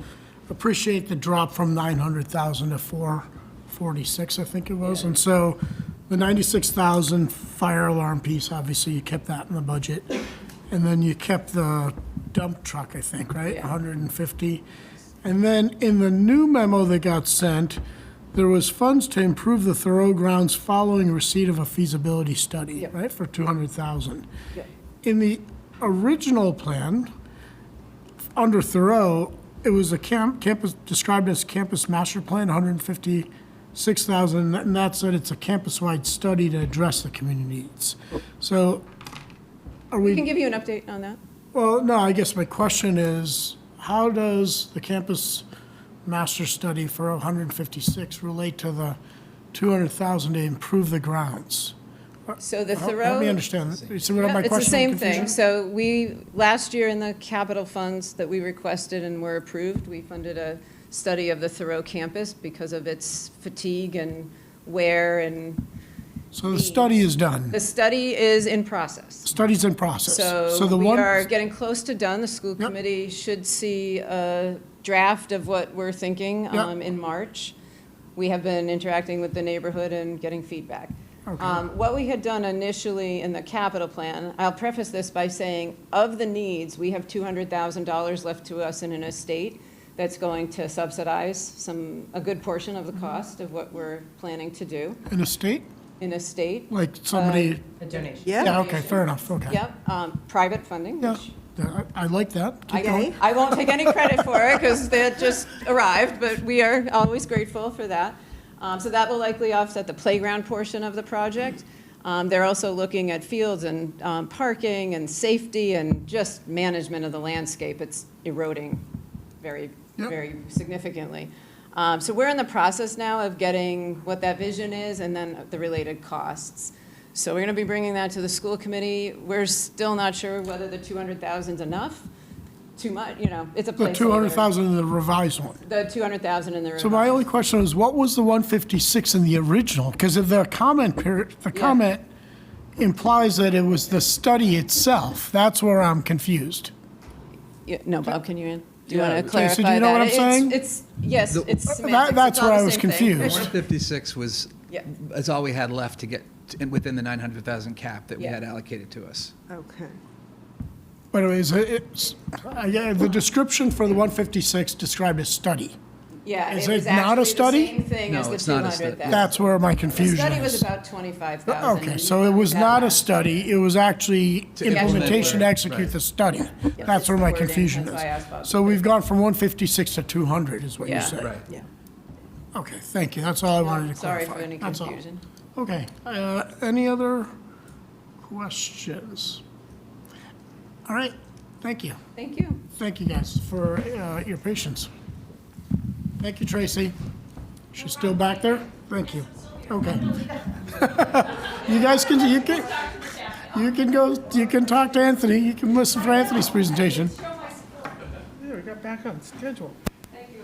appreciate the drop from 900,000 to 446, I think it was. And so the 96,000 fire alarm piece, obviously you kept that in the budget. And then you kept the dump truck, I think, right? 150. And then in the new memo that got sent, there was funds to improve the Thoreau grounds following receipt of a feasibility study, right, for 200,000. In the original plan, under Thoreau, it was a campus, described as campus master plan, 156,000, and that said it's a campus-wide study to address the community needs. So are We we? can give you an update on that. Well, no, I guess my question is, how does the campus master study for 156 relate to the 200,000 to improve the grounds? So the Thoreau. Help me understand. So what my It's the question same confusion? thing. So we, last year in the capital funds that we requested and were approved, we funded a study of the Thoreau campus because of its fatigue and wear and. So the study is done. The study is in process. Study's in process. So the we one. are getting close to done. The school committee should see a draft of what we're thinking Yep. in March. We have been interacting with the neighborhood and getting feedback. Okay. What we had done initially in the capital plan, I'll preface this by saying, of the needs, we have $200,000 left to us in an estate that's going to subsidize a good portion of the cost of what we're planning to do In a state? in a state. Like somebody. A donation. Yeah, okay, fair enough, okay. Yep, private funding, Yeah, which I like that. Keep going. I won't take any credit for it because that just arrived, but we are always grateful for that. So that will likely offset the playground portion of the project. They're also looking at fields and parking and safety and just management of the landscape. It's eroding very, very significantly. So we're in the process now of getting what that vision is and then the related costs. So we're going to be bringing that to the school committee. We're still not sure whether the 200,000 is enough. Too much, it's a placeholder. The 200,000 in the revised one. The 200,000 in the So my only question is, what was the 156 in the original? Because of the comment period, the comment implies that it was the study itself. That's where I'm confused. No, Bob, can you, do you Yeah. want to clarify so do you know that? what I'm saying? Yes, it's semantics. That's It's all where the I was same thing. confused. 156 was, is all we had left to get within the 900,000 cap that we Yeah. had allocated to us. Okay. By the way, the description for the 156 described as study. Yeah, Is it was it not a actually study? the same thing as No, the it's not a study. 200,000. That's where my The confusion study was is. about 25,000. Okay, so it was not a study, it was actually implementation to execute Right. the study. Yeah, That's it's where my wording, confusion that's why I is. asked Bob. So we've gone from 156 to 200 is what you Yeah. said. Right. Yeah. Okay, thank you, that's all I wanted to Sorry clarify. for any That's all. confusion. Okay, any other questions? All right, thank you. Thank you. Thank you, guys, for your patience. Thank you, Tracy. She's still back there? Thank you. Okay. You guys can talk to Anthony. You can listen for Anthony's presentation. Yeah, we got back on schedule.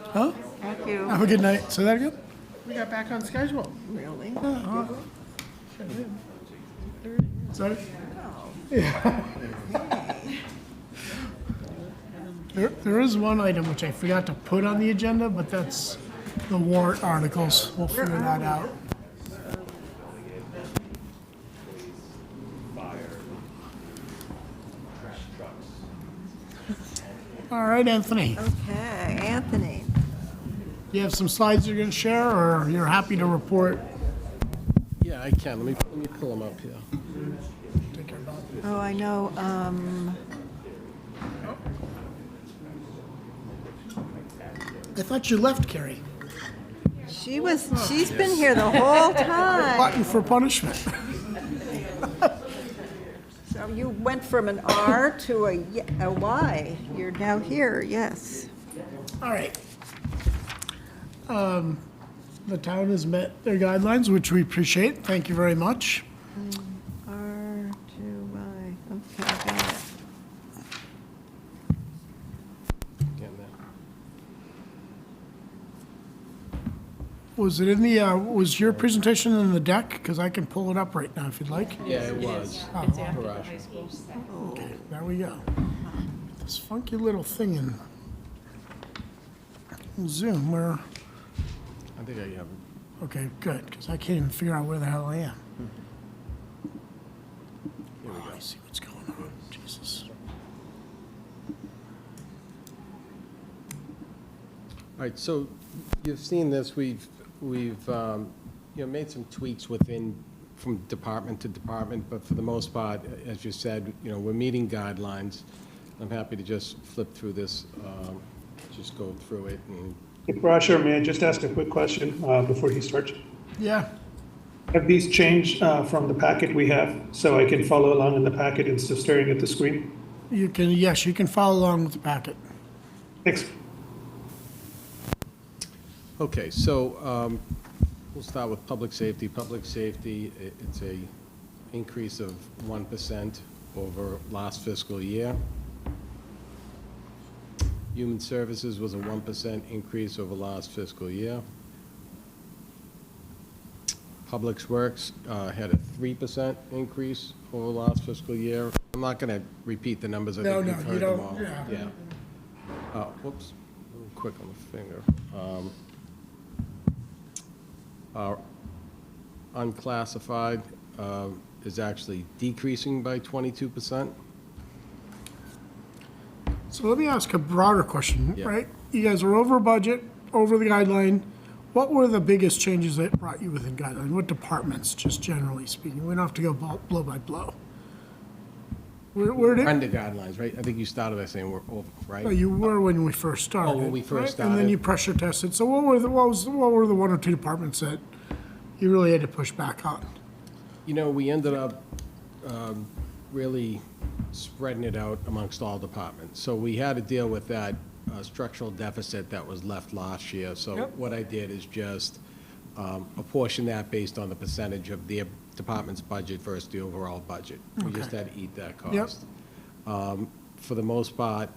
Huh? Thank you. Have a good night. Say that again? We got back on schedule. Really? Sorry? Yeah. There is one item which I forgot to put on the agenda, but that's the warrant articles. We'll figure that out. All right, Anthony. Okay, Anthony. You have some slides you're going to share, or you're happy to report? Yeah, I can. Let me pull them up here. Oh, I know, I thought you left, Carrie. she's been here the whole time. Button for punishment. So you went from an R to a Y. You're now here, yes. All right. The town has met their guidelines, which we appreciate. Thank you very much. R to Y, okay, got it. Getting there. Was it in the, was your presentation in the deck? Because I can pull it up right now if you'd like. Yeah, it was. It's after the Garage. high school. Okay, there we go. This funky little thing in Zoom where, I think I have it. okay, good, because I can't even figure out where the hell I am. Here we go. I see what's going on, Jesus. All right, so you've seen this. We've made some tweaks from department to department, but for the most part, as you said, we're meeting guidelines. I'm happy to just flip through this, just go through it. And Hey, Parashar, may I just ask a quick question before he starts? Yeah, Have these changed from the packet we have, so I can follow along in the packet instead of staring at the screen? you can, yes, you can follow along with the packet. Thanks. Okay, so we'll start with public safety. Public safety, it's a increase of 1% over last fiscal year. Human services was a 1% increase over last fiscal year. Public Works had a 3% increase over last fiscal year. I'm not going to repeat the numbers. I think you've heard them all. Yeah. Whoops, a little quick on the finger. Our unclassified is actually decreasing by 22%. So let me ask a broader question, Yeah. right? You guys are over budget, over the guideline. What were the biggest changes that brought you within guideline? What departments, just generally speaking? We don't have to go blow by blow. Where did? Under guidelines, right? I think you started by saying we're over, right? Well, you were when we first started. when we first right? And then started. you pressure tested. So what were the one or two departments that you really had to push back on? You know, we ended up really spreading it out amongst all departments. So we had to deal with that structural deficit that was left last year. So Yep. what I did is just apportion that based on the percentage of the department's budget versus the overall budget. We just had to eat that cost. For the most part,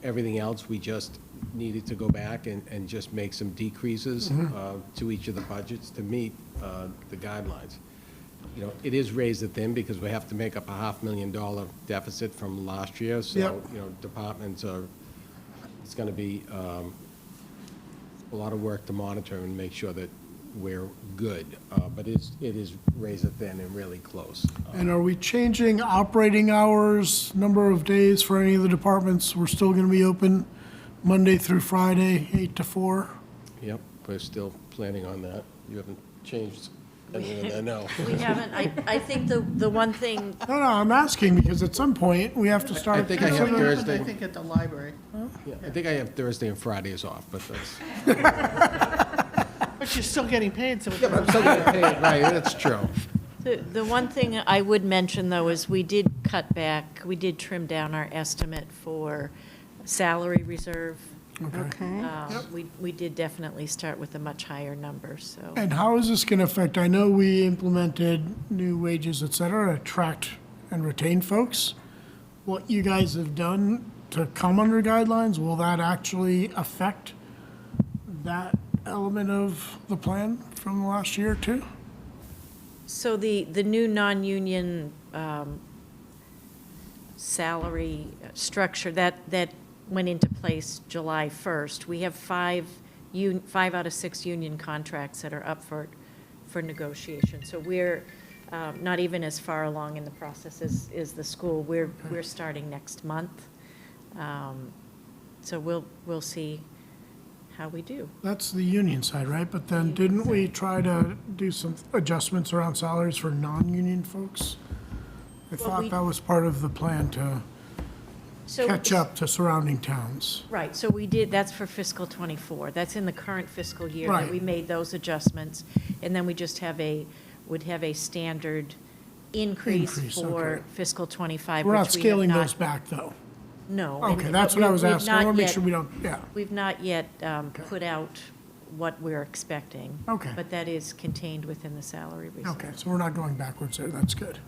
everything else, we just needed to go back and just make some decreases to each of the budgets to meet the guidelines. You know, it is raised at thin because we have to make up a $500,000 deficit from last year. So, Yep. you know, departments are, it's going to be a lot of work to monitor and make sure that we're good. But it is razor thin and really close. And are we changing operating hours, number of days for any of the departments? We're still going to be open Monday through Friday, 8 to 4? Yep, we're still planning on that. You haven't changed anything, I know. We haven't, I think the one thing, No, I'm asking because at some point, we have to start. I think I have considering- Thursday. I think at the library. Yeah, I think I have Thursday and Fridays off, but that's. But you're still getting paid, so. I'm still getting paid, right, that's true. the one thing I would mention, though, is we did cut back, we did trim down our estimate for salary reserve. Okay. We did definitely start with a much higher number, so. And how is this going to affect, I know we implemented new wages, et cetera, attract and retain folks. What you guys have done to come under guidelines, will that actually affect that element of the plan from last year too? So the new non-union salary structure, that went into place July 1st. We have five out of 6 union contracts that are up for negotiation. So we're not even as far along in the process as the school. We're starting next month. So we'll see how we do. That's the union side, right? But then didn't we try to do some adjustments around salaries for non-union folks? I thought that was part of the plan to catch up to surrounding towns. Right, so we did, that's for fiscal '24. That's in the current fiscal year that Right. we made those adjustments. And then we just would have a standard increase for okay. fiscal '25, We're not which we have scaling not. those back, though. No. Okay, and- that's but what I we- was we've asking. I not want to make yet- sure we don't, yeah. We've not yet put out what we're expecting. Okay. But that is contained within the salary reserve. Okay, so we're not going backwards there. That's good.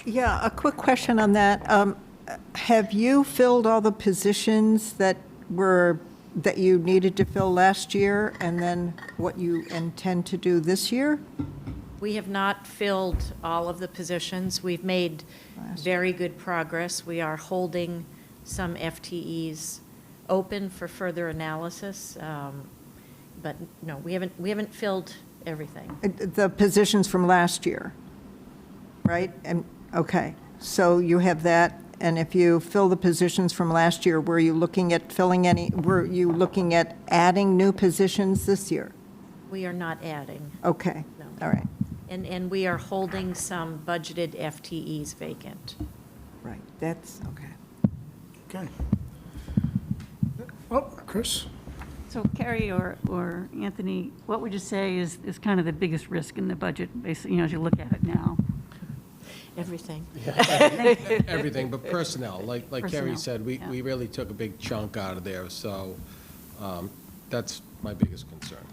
Yeah, a quick question on that. Have you filled all the positions that you needed to fill last year, and then what you intend to do this year? We have not filled all of the positions. We've made very good progress. We are holding some FTEs open for further analysis. But no, we haven't filled everything. The positions from last year, right? And, okay, so you have that, and if you fill the positions from last year, were you looking at adding new positions this year? We are not adding. Okay, No. all right, And we are holding some budgeted FTEs vacant. right, that's, okay. Okay. Oh, Chris? So Carrie or Anthony, what would you say is kind of the biggest risk in the budget, basically, as you look at it now? Everything. Everything, but personnel, like Kerry Personnel, said, we yeah. really took a big chunk out of there, so that's my biggest concern.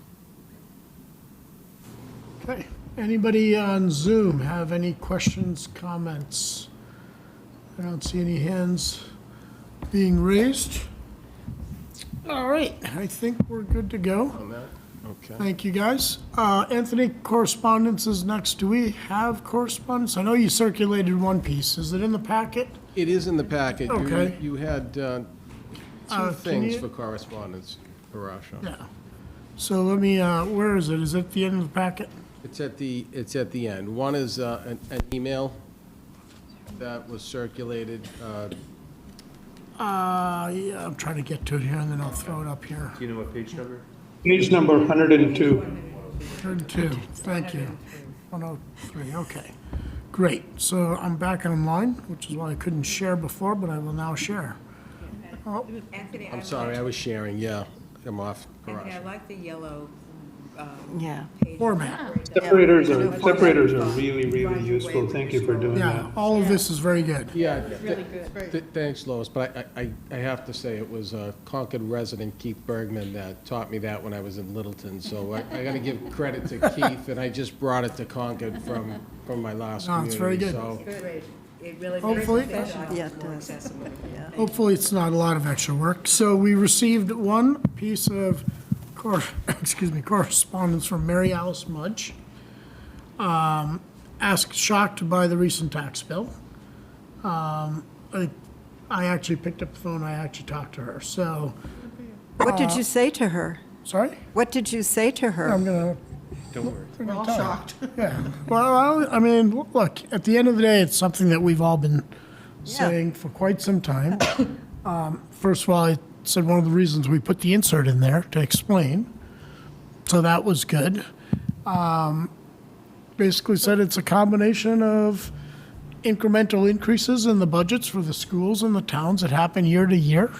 Okay. Anybody on Zoom have any questions, comments? I don't see any hands being raised. All right, I think we're good to go. On that? Okay. Thank you, guys. Anthony, correspondence is next. Do we have correspondence? I know you circulated one piece. Is it in the packet? It is in the packet. Okay. You had two can things you- for correspondence, Parasha. Yeah. So let me, where is it? Is it the end of the packet? It's at the end. One is an email that was circulated. Yeah, I'm trying to get to it here, and then I'll throw it up here. Do you know what page number? Page number 102. 102, thank you. 103, okay. Great, so I'm back online, which is why I couldn't share before, but I will now share. Oh, I'm sorry, I was sharing, yeah. I'm off, Anthony, I Parasha. like the yellow. Yeah. format. Separators are really, really useful. Thank you for doing that. Yeah, all of this is very good. Yeah, Really good. thanks, Lois, but I have to say, it was Concord resident Keith Bergman that taught me that when I was in Littleton, so I got to give credit to Keith, and I just brought it to Concord from my last No, community. it's very good. So It really Hopefully- makes it Yeah, it does. accessible. Yeah. Hopefully, it's not a lot of extra work. So we received one piece of correspondence from Mary Alice Mudge, shocked by the recent tax bill. I actually picked up the phone, I actually talked to her, so. What did you say to her? Sorry? What did you say to her? I'm gonna. Don't worry. We're all shocked. Yeah. Well, I mean, look, at the end of the day, it's something that we've all been saying for quite some time. First of all, I said one of the reasons we put the insert in there to explain. So that was good. Basically said it's a combination of incremental increases in the budgets for the schools and the towns that happen year to year.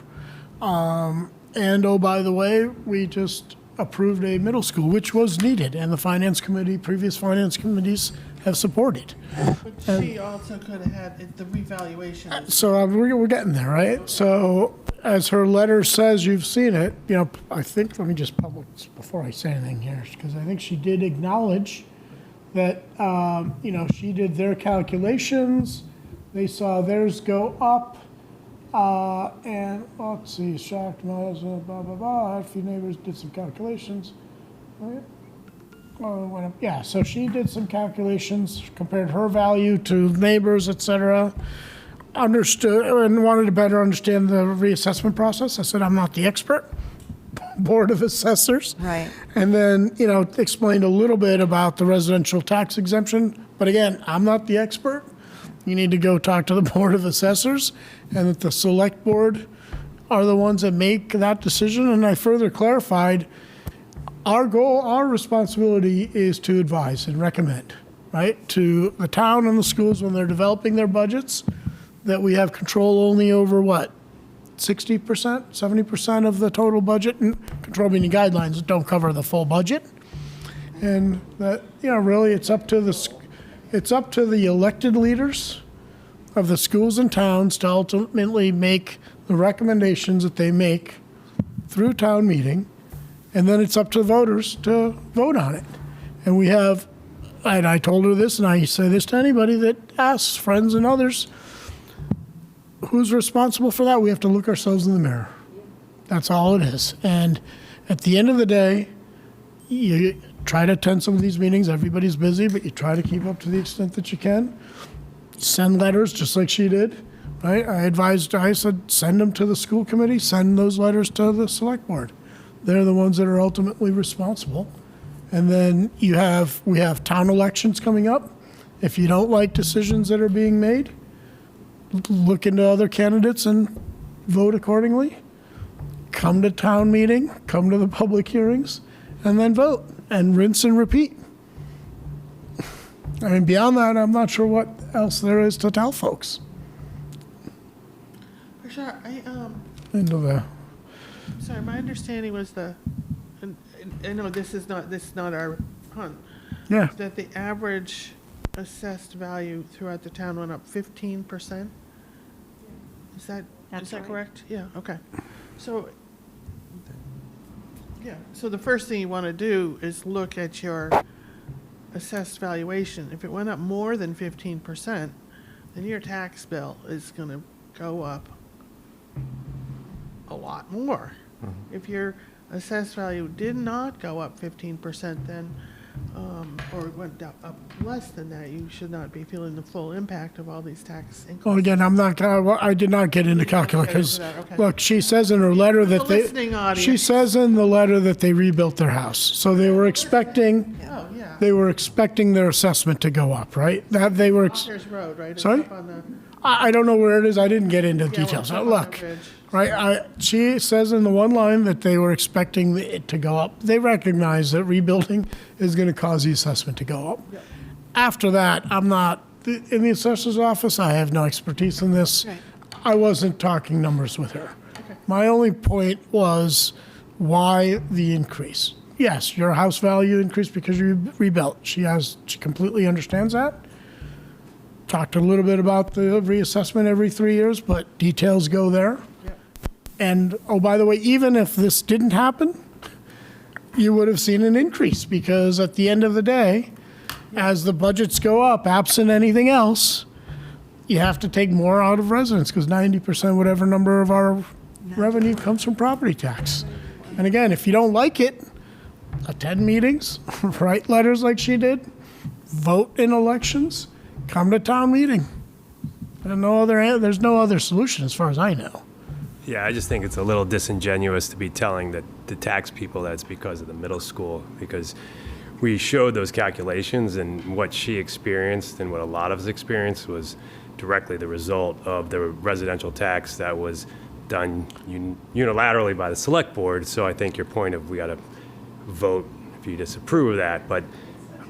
And oh, by the way, we just approved a middle school, which was needed, and the previous finance committees have supported. But she also could have had the revaluation. So we're getting there, right? So as her letter says, you've seen it, I think, let me just publish before I say anything here, because I think she did acknowledge that, she did their calculations, they saw theirs go up, and let's see, shocked, blah, blah, blah, a few neighbors did some calculations. Right? Yeah, so she did some calculations, compared her value to neighbors, et cetera, understood and wanted to better understand the reassessment process. I said, I'm not the expert, Board of Assessors. Right. And then, explained a little bit about the residential tax exemption. But again, I'm not the expert. You need to go talk to the Board of Assessors, and that the Select Board are the ones that make that decision. And I further clarified, our goal, our responsibility is to advise and recommend, right, to the town and the schools when they're developing their budgets, that we have control only over what, 60%, 70% of the total budget, and control meaning guidelines that don't cover the full budget. And that, really it's up to the elected leaders of the schools and towns to ultimately make the recommendations that they make through town meeting, and then it's up to the voters to vote on it. And we have, and I told her this, and I say this to anybody that asks, friends and others, who's responsible for that? We have to look ourselves in the mirror. That's all it is. And at the end of the day, you try to attend some of these meetings. Everybody's busy, but you try to keep up to the extent that you can. Send letters, just like she did, right? I said, send them to the school committee, send those letters to the select board. They're the ones that are ultimately responsible. And then we have town elections coming up. If you don't like decisions that are being made, look into other candidates and vote accordingly. Come to town meeting, come to the public hearings, and then vote, and rinse and repeat. I mean, beyond that, I'm not sure what else there is to tell folks. For sure, sorry, my understanding was and I know this is not our hunt. Yeah. That the average assessed value throughout the town went up 15%? Is that correct? Yeah, okay. So Yeah, so the first thing you want to do is look at your assessed valuation. If it went up more than 15%, then your tax bill is going to go up a lot more. If your assessed value did not go up 15%, then, or went up less than that, you should not be feeling the full impact of all these tax increases. Well, again, I did not get into calculus, because, look, she says in her letter that The listening she audience. says in the letter that they rebuilt their house. So they were expecting, their assessment to go up, right? That they were. There's road, right? It's Sorry? up on the- I don't know where it is. I didn't get into the details. well, it's up on Look, the ridge. right, she says in the one line that they were expecting it to go up. They recognize that rebuilding is going to cause the assessment to go up. After that, I'm not, in the assessor's office, I have no expertise in this. I wasn't talking numbers with her. My only point was, why the increase? Yes, your house value increased because you rebuilt. She completely understands that. Talked a little bit about the reassessment every 3 years, but details go there. And, oh, by the way, even if this didn't happen, you would have seen an increase, because at the end of the day, as the budgets go up, absent anything else, you have to take more out of residents, because 90%, whatever number of our revenue comes from property tax. And again, if you don't like it, attend meetings, write letters like she did, vote in elections, come to town meeting. There's no other solution as far as I know. Yeah, I just think it's a little disingenuous to be telling the tax people that it's because of the middle school, because we showed those calculations, and what she experienced and what a lot of us experienced was directly the result of the residential tax that was done unilaterally by the select board. So I think your point of we got to vote if you disapprove of that, but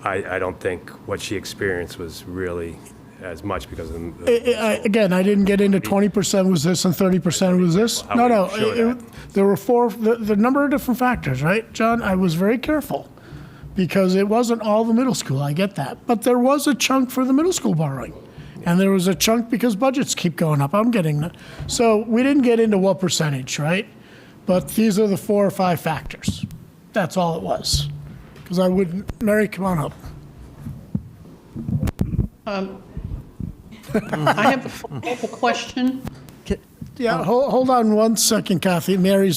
I don't think what she experienced was really as much because of the Again, I didn't get into 20% was this and 30% was this. How No, would you show that? there were the number of different factors, right, John? I was very careful, because it wasn't all the middle school, I get that. But there was a chunk for the middle school borrowing. And there was a chunk because budgets keep going up. I'm getting that. So we didn't get into what percentage, right? But these are the 4 or 5 factors. That's all it was. Because I wouldn't, Mary, come on up. I have a question. Yeah, hold on one second, Kathy. Mary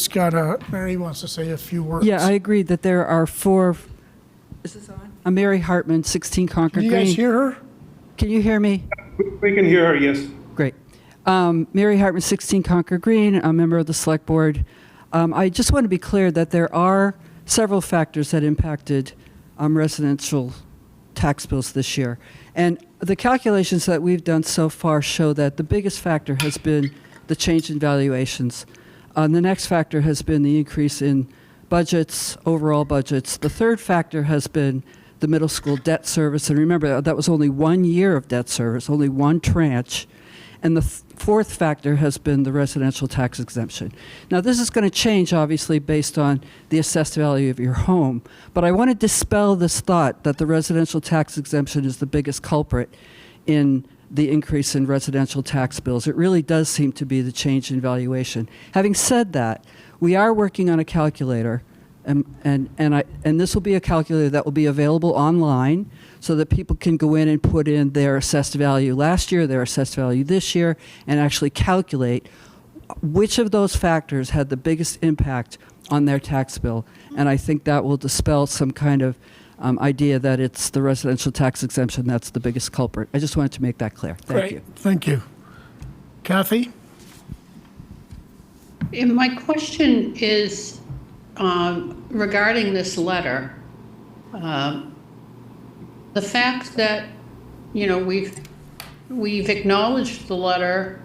wants to say a few words. Yeah, I agree that there are 4. Is this on? Mary Hartman, 16 Concord Can you Green. guys hear her? Can you hear me? We can hear her, yes. Great. Mary Hartman, 16 Concord Green, a member of the Select Board. I just want to be clear that there are several factors that impacted residential tax bills this year. And the calculations that we've done so far show that the biggest factor has been the change in valuations. The next factor has been the increase in budgets, overall budgets. The third factor has been the middle school debt service. And remember, that was only 1 year of debt service, only one tranche. And the fourth factor has been the residential tax exemption. Now, this is going to change, obviously, based on the assessed value of your home. But I want to dispel this thought that the residential tax exemption is the biggest culprit in the increase in residential tax bills. It really does seem to be the change in valuation. Having said that, we are working on a calculator, and this will be a calculator that will be available online, so that people can go in and put in their assessed value last year, their assessed value this year, and actually calculate which of those factors had the biggest impact on their tax bill. And I think that will dispel some kind of idea that it's the residential tax exemption that's the biggest culprit. I just wanted to make that clear. Thank you. Thank you. Kathy? And my question is regarding this letter. The fact that, we've acknowledged the letter,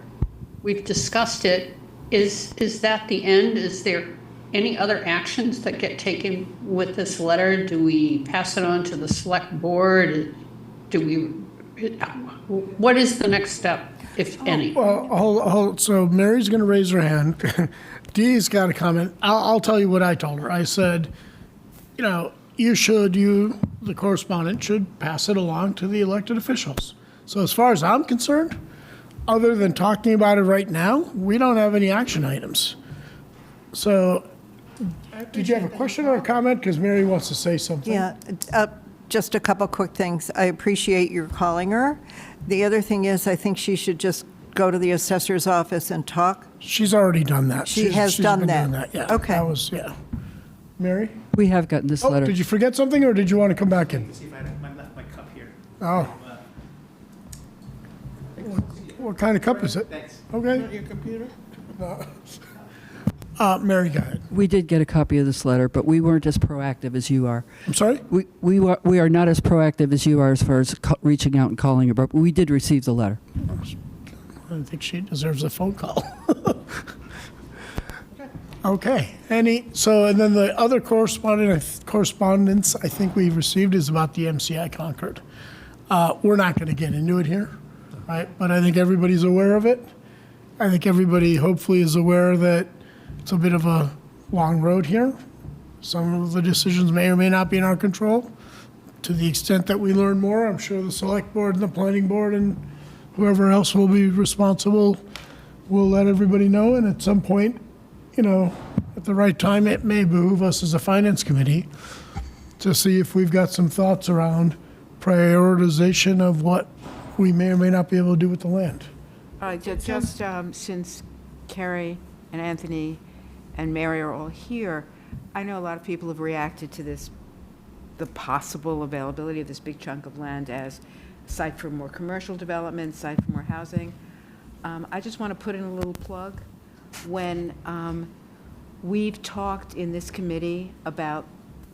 we've discussed it, is that the end? Is there any other actions that get taken with this letter? Do we pass it on to the select board? What is the next step, if any? Well, hold. So Mary's going to raise her hand. Dee's got a comment. I'll tell you what I told her. I said, the correspondent should pass it along to the elected officials. So as far as I'm concerned, other than talking about it right now, we don't have any action items. So Did you have a question or a comment? Because Mary wants to say something. Yeah, just a couple quick things. I appreciate your calling her. The other thing is, I think she should just go to the assessor's office and talk. She's already done that. She has she's done been that. doing Yeah. Okay. That was, yeah. Mary? We have gotten this Oh, letter. did you forget something, or did you want to come back in? See if I left my cup here. Oh. What kind of cup is it? Thanks. Okay. Not your computer? Mary, go ahead. We did get a copy of this letter, but we weren't as proactive as you are. I'm sorry? We are not as proactive as you are as far as reaching out and calling her, but we did receive the letter. I think she deserves a phone call. Okay. And then the other correspondence I think we've received is about the MCI Concord. We're not going to get into it here, right? But I think everybody's aware of it. I think everybody hopefully is aware that it's a bit of a long road here. Some of the decisions may or may not be in our control. To the extent that we learn more, I'm sure the select board and the planning board and whoever else will be responsible will let everybody know. And at some point, at the right time, it may behoove us as a finance committee to see if we've got some thoughts around prioritization of what we may or may not be able to do with the land. Just since Carrie and Anthony and Mary are all here, I know a lot of people have reacted to this, the possible availability of this big chunk of land as a site for more commercial development, site for more housing. I just want to put in a little plug. When we've talked in this committee about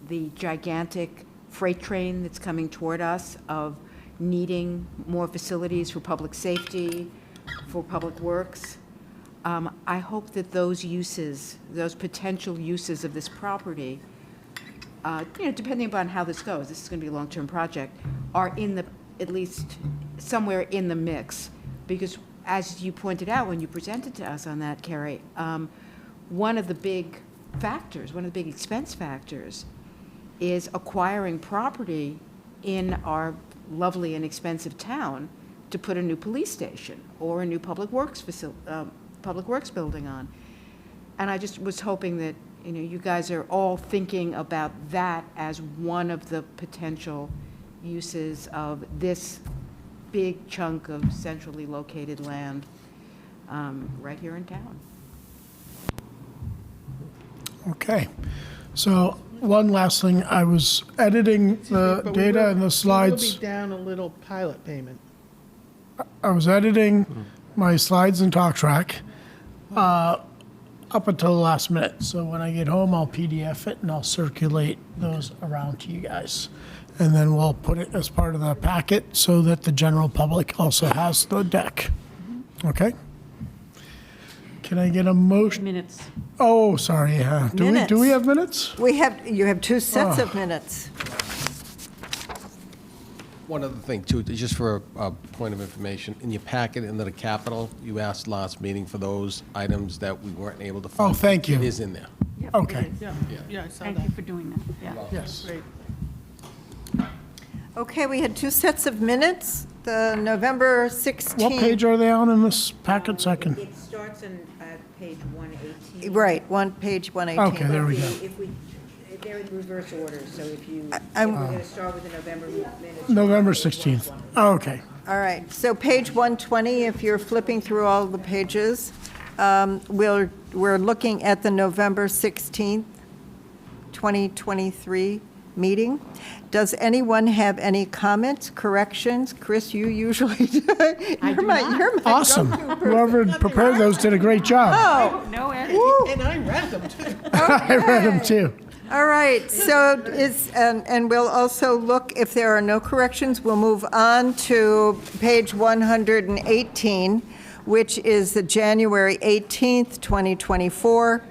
the gigantic freight train that's coming toward us of needing more facilities for public safety, for public works, I hope that those uses, those potential uses of this property, depending upon how this goes, this is going to be a long-term project, are at least somewhere in the mix. Because as you pointed out when you presented to us on that, Carrie, one of the big factors, one of the big expense factors is acquiring property in our lovely and expensive town to put a new police station or a new public works building on. And I just was hoping that you guys are all thinking about that as one of the potential uses of this big chunk of centrally located land right here in town. Okay. So one last thing, I was editing the But data and the We'll slides. be down a little pilot payment. I was editing my slides and talk track up until the last minute. So when I get home, I'll PDF it and I'll circulate those around to you guys. And then we'll put it as part of the packet so that the general public also has the deck. Okay? Can I get a motion? Minutes. Oh, sorry. Do we have minutes? You have two sets of minutes. One other thing, too, just for a point of information, in your packet under the capital, you asked last meeting for those items that we weren't able to find. Oh, thank you. It is in there. Yep, Okay. it is. Yeah, I saw Thank that. you for doing that, yeah. Yes. Great. Okay, we had two sets of minutes, the November 16th. What page are they on in this packet so I can? It starts on page 118. Right, page 118. Okay, there we go. They're in reverse order, so if we're I'm- going to start with the November minutes. November 16th. Oh, okay. All right, so page 120, if you're flipping through all the pages, we're looking at the November 16th, 2023 meeting. Does anyone have any comments, corrections? Chris, you usually do. You're my Awesome. go-to person. Whoever prepared those did a great job. Oh, No, And I read them, too. I read them too. all right, so and we'll also look, if there are no corrections, we'll move on to page 118, which is the January 18th, 2024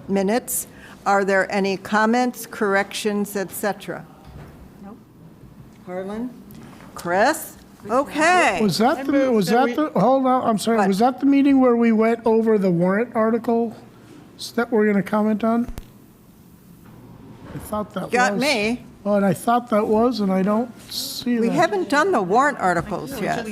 minutes. Are there any comments, corrections, et cetera? Nope. Harlan? Chris? Okay. Was that hold on, I'm sorry, What? was that the meeting where we went over the warrant article that we're going to comment on? I thought that was. Got me. Oh, and I thought that was, and I don't see that. We haven't done the warrant articles yet.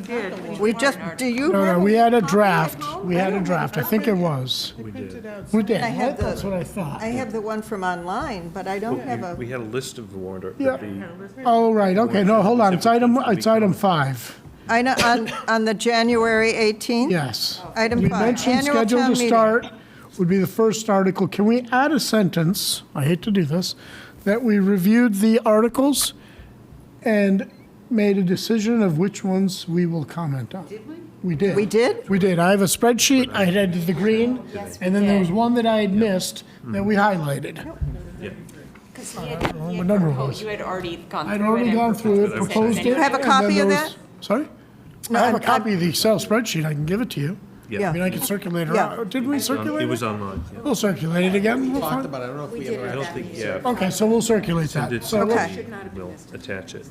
We just, do you No, have? no, we had a draft. home? We had a draft. I think it was. We did. We did. I have the- That's what I thought. I have the one from online, but I don't have a, We had a list of the warrant, Yeah. Oh, right, okay, no, hold on. It's item 5. on the January 18th? Yes. Item You 5, mentioned annual scheduled town to meeting. start would be the first article. Can we add a sentence, I hate to do this, that we reviewed the articles and made a decision of which ones we will comment on? Did we? We did. We did? We did. I have a spreadsheet, I had the green, and then there was one that I had missed that we highlighted. Because What number was you had already gone through it. I'd already gone through it, proposed it. Do you have a and copy then of there that? was- Sorry? No, I have a I'm- copy of the Excel spreadsheet, I can give it to you. Yeah. I mean, I can circulate it Yeah. around. Did we circulate it? It was online, yeah. We'll circulate it again. We'll Talked find- about it, I don't know if we ever I don't actually. think, yeah. Okay, so we'll circulate Send that. it So, Okay. We'll attach it.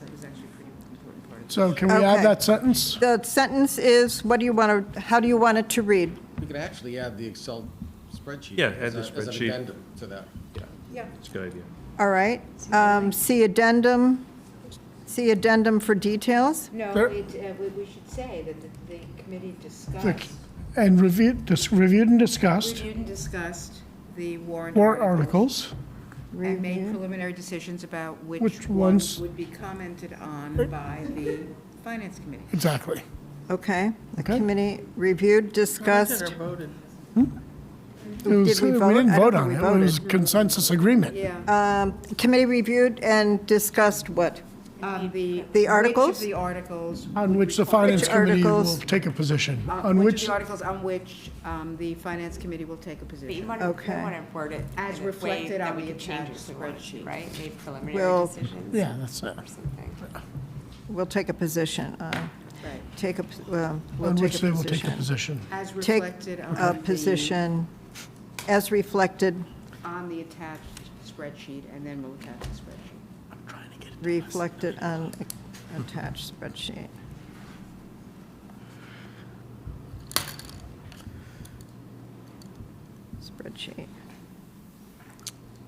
so can we Okay. add that sentence? The sentence is, what do you want to, how do you want it to read? We could actually add the Excel spreadsheet. Yeah, add as the a- As an spreadsheet. addendum to that. It's a good idea. All right, see addendum for details? No, There- we should say that the committee discussed, And reviewed and discussed reviewed and discussed the warrant warrant articles articles. and made preliminary decisions about which Which ones ones- would be commented on by the finance committee. Exactly. Okay, the Okay. committee reviewed, discussed. Commented or voted? It was- we vote? didn't I don't vote think on we it. It voted. was consensus agreement. Yeah. Committee reviewed and discussed what? The articles? Which of the articles? On would which the require- finance committee will articles? take a position. Which On of which, the articles on which the finance committee will take a But you position? want Okay. to word it As in a way reflected that on we the could change attached the word, spreadsheet. right? Made Well, preliminary decisions. yeah, that's it. Or something. We'll take a position. Right. Take a, we'll On take which a they will take a position. position. As Take reflected on a the, position as reflected, on the attached spreadsheet, and then we'll attach the spreadsheet. reflected on attached spreadsheet. Spreadsheet.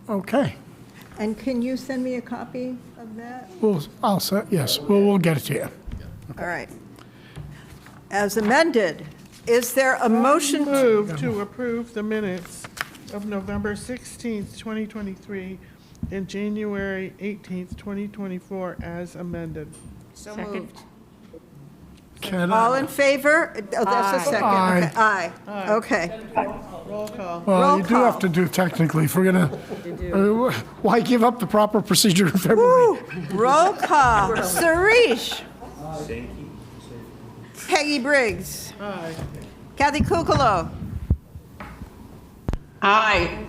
Okay. And can you send me a copy of that? I'll say, yes, we'll get it to you. All right. As amended, is there a motion? Move to approve the minutes of November 16th, 2023, and January 18th, 2024, as amended. So moved. Can All I- in favor? Oh, that's a second. Aye. Okay, aye. Okay. Roll call. Well, Roll you do have call. to do technically, if we're gonna, why give up the proper procedure in February? Woo! Roll call. Sarish. Peggy Briggs. Aye. Kathy Kukalo. Aye.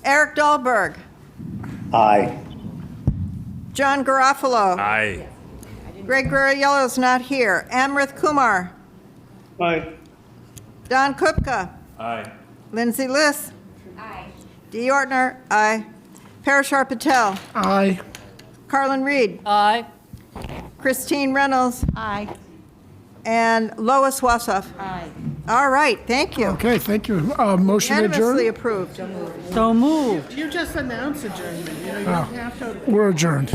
Eric Dahlberg. Aye. John Garofalo. Aye. Greg Guerriello's not here. Amrith Kumar. Aye. Don Kupka. Aye. Lindsay Liss. Aye. Dee Ortner. Aye. Parashar Patel. Aye. Carlin Reed. Aye. Christine Reynolds. Aye. And Lois Wassoff. Aye. All right, thank you. Okay, thank you. Motion Unanimously adjourned? approved. So moved. You just announced adjournment, you know, you don't have to. We're adjourned.